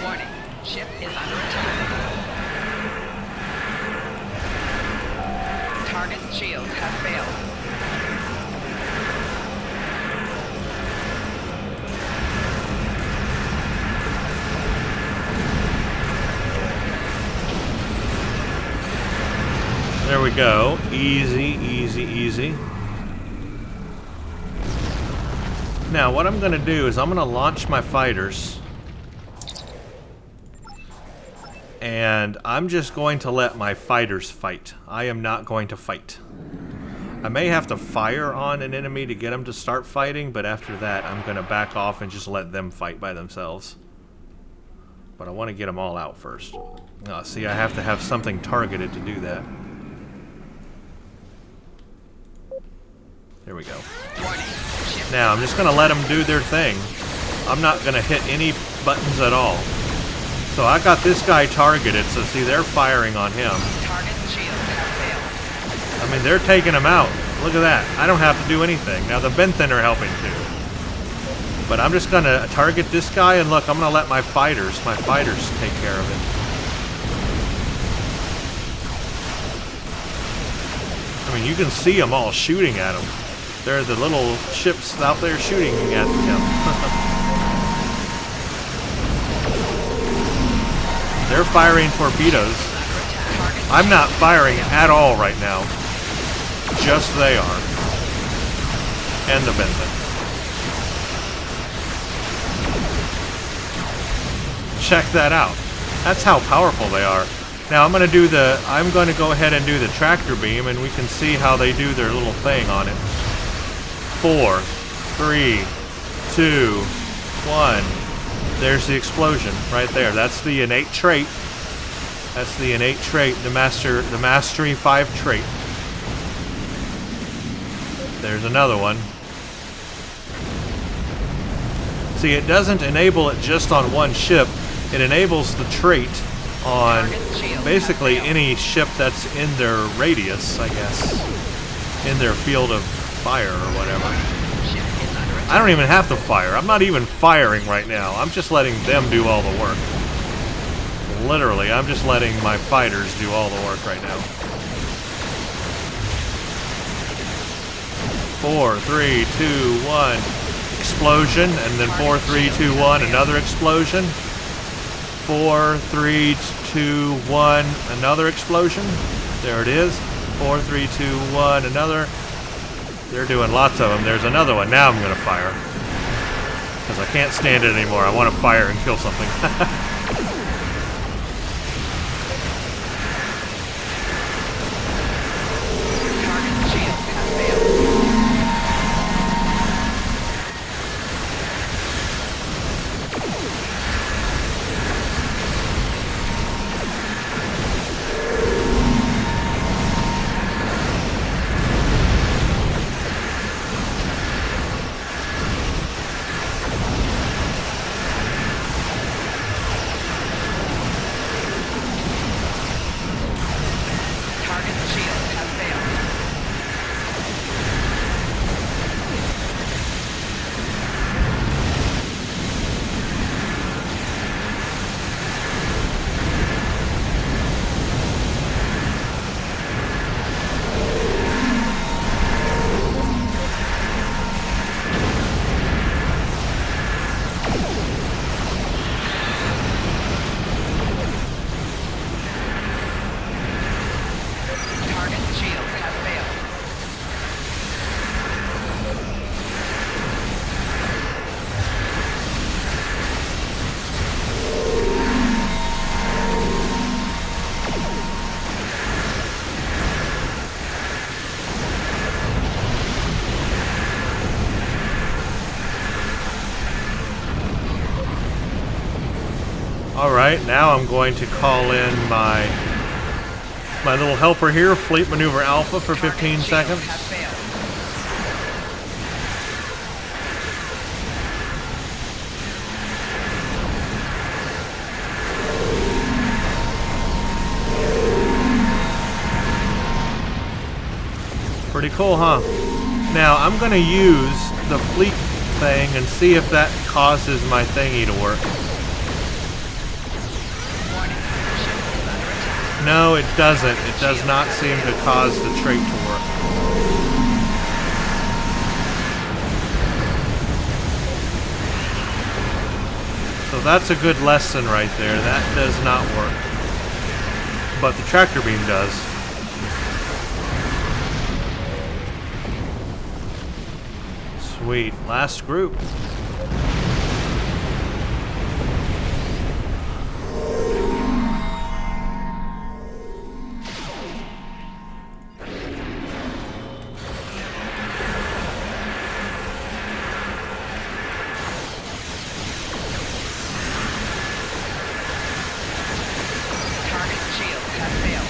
Warning. Ship is under attack. Target's shields have failed. There we go. Easy, easy, easy. Now, what I'm going to do is I'm going to launch my fighters. And I'm just going to let my fighters fight. I am not going to fight. I may have to fire on an enemy to get them to start fighting, but after that, I'm going to back off and just let them fight by themselves. But I want to get them all out first. See, I have to have something targeted to do that. There we go. Now, I'm just going to let them do their thing. I'm not going to hit any buttons at all. So I got this guy targeted, so see, they're firing on him. Target's shields have failed. I mean, they're taking him out. Look at that. I don't have to do anything. Now, the Benthen are helping too. But I'm just going to target this guy, and look, I'm going to let my fighters take care of it. I mean, you can see them all shooting at him. There are the little ships out there shooting at him. They're firing torpedoes. I'm not firing at all right now. Just they are. And the Benthen. Check that out. That's how powerful they are. Now I'm going to go ahead and do the tractor beam, and we can see how they do their little thing on it. 4, 3, 2, 1. There's the explosion right there. That's the innate trait. That's the innate trait, the Mastery 5 trait. There's another one. See, it doesn't enable it just on one ship. It enables the trait on basically any ship that's in their radius, I guess. In their field of fire or whatever. I don't even have to fire. I'm not even firing right now. I'm just letting them do all the work. Literally, I'm just letting my fighters do all the work right now. 4, 3, 2, 1. Explosion, and then 4, 3, 2, 1. Another explosion. 4, 3, 2, 1. Another explosion. There it is. 4, 3, 2, 1. Another. They're doing lots of them. There's another one. Now I'm going to fire. Because I can't stand it anymore. I want to fire and kill something. Alright, now I'm going to call in my little helper here, Fleet Maneuver Alpha, for 15 seconds. Pretty cool, huh? Now, I'm going to use the fleet thing and see if that causes my thingy to work. Warning. Ship is under attack. No, it doesn't. It does not seem to cause the trait to work. So that's a good lesson right there. That does not work. But the tractor beam does. Sweet. Last group. Target's shields have failed. Target's shields have failed.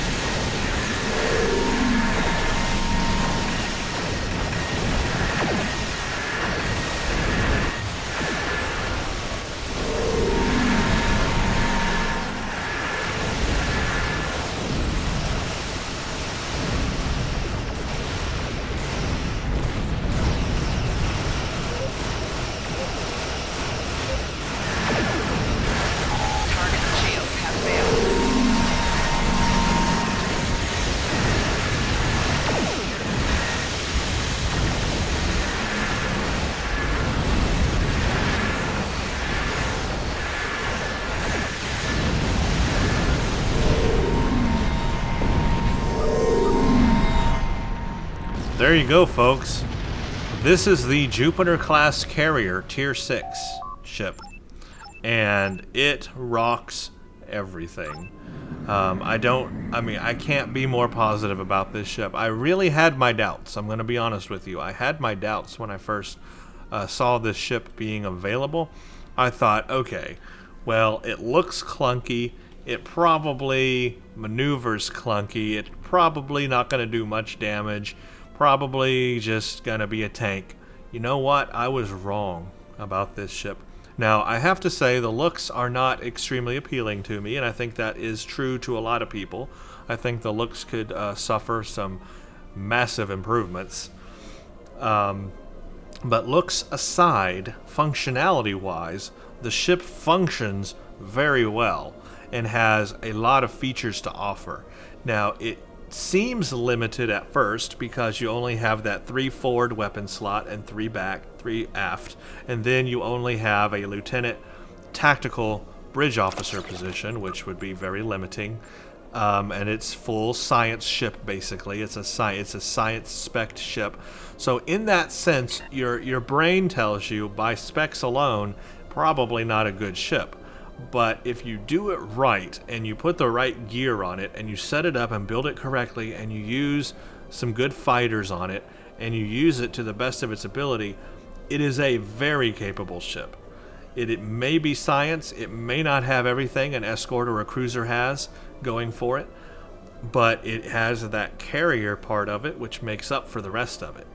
There you go, folks. This is the Jupiter-class carrier Tier 6 ship. And it rocks everything. I can't be more positive about this ship. I really had my doubts. I'm going to be honest with you. I had my doubts when I first saw this ship being available. I thought, okay, well, it looks clunky. It probably maneuvers clunky. It's probably not going to do much damage. Probably just going to be a tank. You know what? I was wrong about this ship. Now, I have to say the looks are not extremely appealing to me, and I think that is true to a lot of people. I think the looks could suffer some massive improvements. But looks aside, functionality-wise, the ship functions very well and has a lot of features to offer. Now, it seems limited at first because you only have that 3 forward weapon slot and 3 back, 3 aft, and then you only have a lieutenant tactical bridge officer position, which would be very limiting. And it's full science ship basically. It's a science spec ship. So in that sense, your brain tells you by specs alone, probably not a good ship. But if you do it right and you put the right gear on it and you set it up and build it correctly and you use some good fighters on it and you use it to the best of its ability, it is a very capable ship. It may be science, it may not have everything an escort or a cruiser has going for it, but it has that carrier part of it which makes up for the rest of it.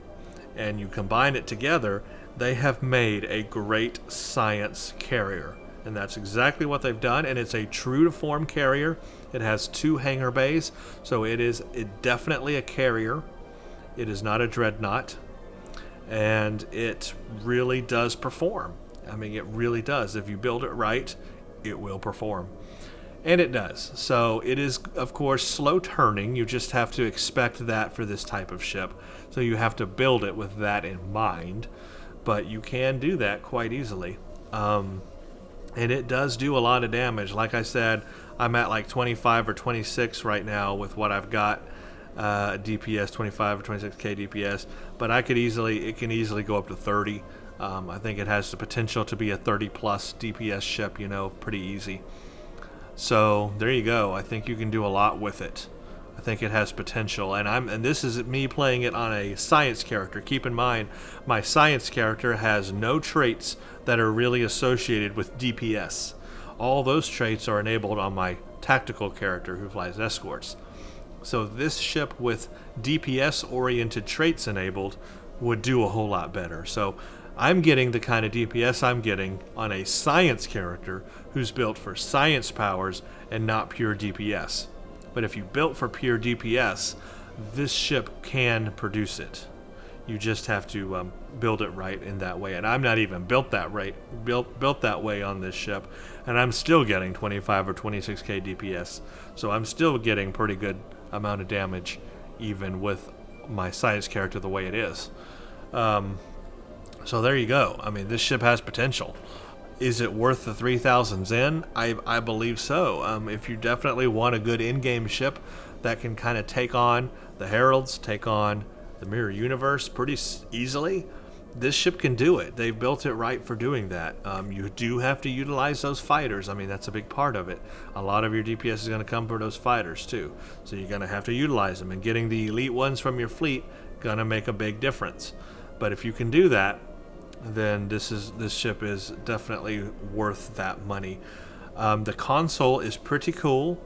And you combine it together, they have made a great science carrier. And that's exactly what they've done, and it's a true-to-form carrier. It has 2 hangar bays, so it is definitely a carrier. It is not a dreadnought, and it really does perform. I mean, it really does. If you build it right, it will perform. And it does. So it is, of course, slow turning. You just have to expect that for this type of ship. So you have to build it with that in mind, but you can do that quite easily. And it does do a lot of damage. Like I said, I'm at like 25 or 26 right now with what I've got, DPS, 25 or 26k DPS. But it can easily go up to 30. I think it has the potential to be a 30 plus DPS ship, pretty easy. So there you go. I think you can do a lot with it. I think it has potential, and this is me playing it on a science character. Keep in mind, my science character has no traits that are really associated with DPS. All those traits are enabled on my tactical character who flies escorts. So this ship with DPS-oriented traits enabled would do a whole lot better. So I'm getting the kind of DPS I'm getting on a science character who's built for science powers and not pure DPS. But if you built for pure DPS, this ship can produce it. You just have to build it right in that way. And I'm not even built that way on this ship, and I'm still getting 25 or 26k DPS. So I'm still getting pretty good amount of damage, even with my science character the way it is. So there you go. I mean, this ship has potential. Is it worth the 3,000 Zen? I believe so. If you definitely want a good in-game ship that can kind of take on the Heralds, take on the Mirror Universe pretty easily, this ship can do it. They've built it right for doing that. You do have to utilize those fighters. I mean, that's a big part of it. A lot of your DPS is going to come from those fighters too. So you're going to have to utilize them, and getting the elite ones from your fleet going to make a big difference. But if you can do that, then this ship is definitely worth that money. The console is pretty cool.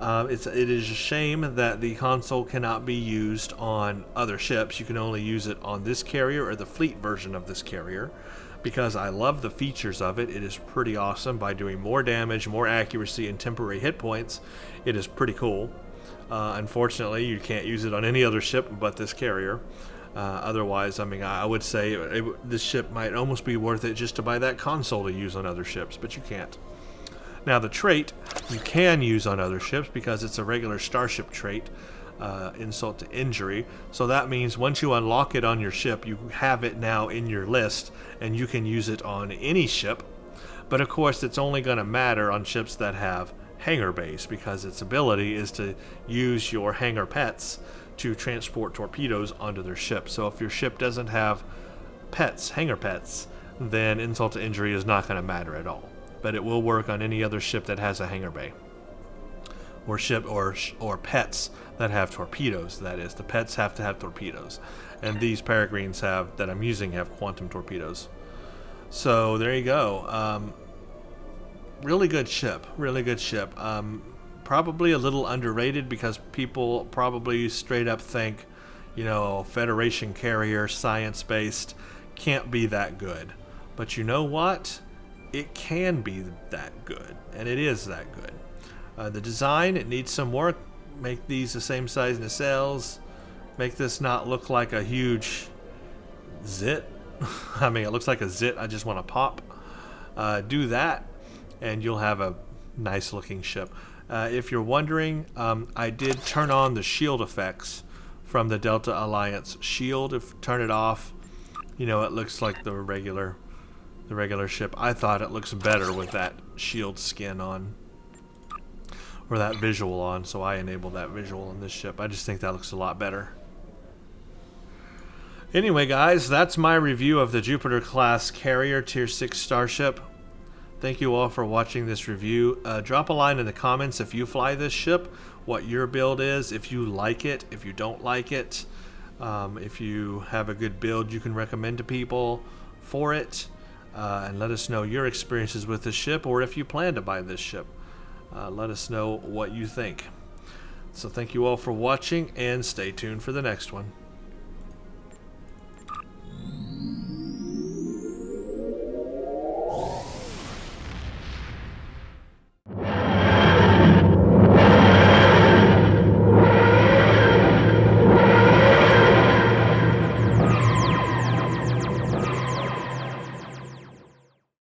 It is a shame that the console cannot be used on other ships. You can only use it on this carrier or the fleet version of this carrier, because I love the features of it. It is pretty awesome. By doing more damage, more accuracy, and temporary hit points, it is pretty cool. Unfortunately, you can't use it on any other ship but this carrier. Otherwise, I mean, I would say this ship might almost be worth it just to buy that console to use on other ships, but you can't. Now, the trait you can use on other ships because it's a regular starship trait, insult to injury. So that means once you unlock it on your ship, you have it now in your list, and you can use it on any ship. But of course, it's only going to matter on ships that have hangar bays, because its ability is to use your hangar pets to transport torpedoes onto their ship. So if your ship doesn't have pets, hangar pets, then insult to injury is not going to matter at all. But it will work on any other ship that has a hangar bay, or ship or pets that have torpedoes. That is, the pets have to have torpedoes, and these peregrines that I'm using have quantum torpedoes. So there you go. Really good ship. Really good ship. Probably a little underrated because people probably straight up think, Federation carrier, science-based, can't be that good. But you know what? It can be that good, and it is that good. The design, it needs some work. Make these the same size nacelles. Make this not look like a huge zit. I mean, it looks like a zit I just want to pop. Do that, and you'll have a nice-looking ship. If you're wondering, I did turn on the shield effects from the Delta Alliance shield. If turn it off, it looks like the regular ship. I thought it looks better with that shield skin on, or that visual on, so I enabled that visual on this ship. I just think that looks a lot better. Anyway, guys, that's my review of the Jupiter class carrier tier 6 starship. Thank you all for watching this review. Drop a line in the comments if you fly this ship, what your build is, if you like it, if you don't like it, if you have a good build you can recommend to people for it, and let us know your experiences with this ship, or if you plan to buy this ship. Let us know what you think. So thank you all for watching, and stay tuned for the next one.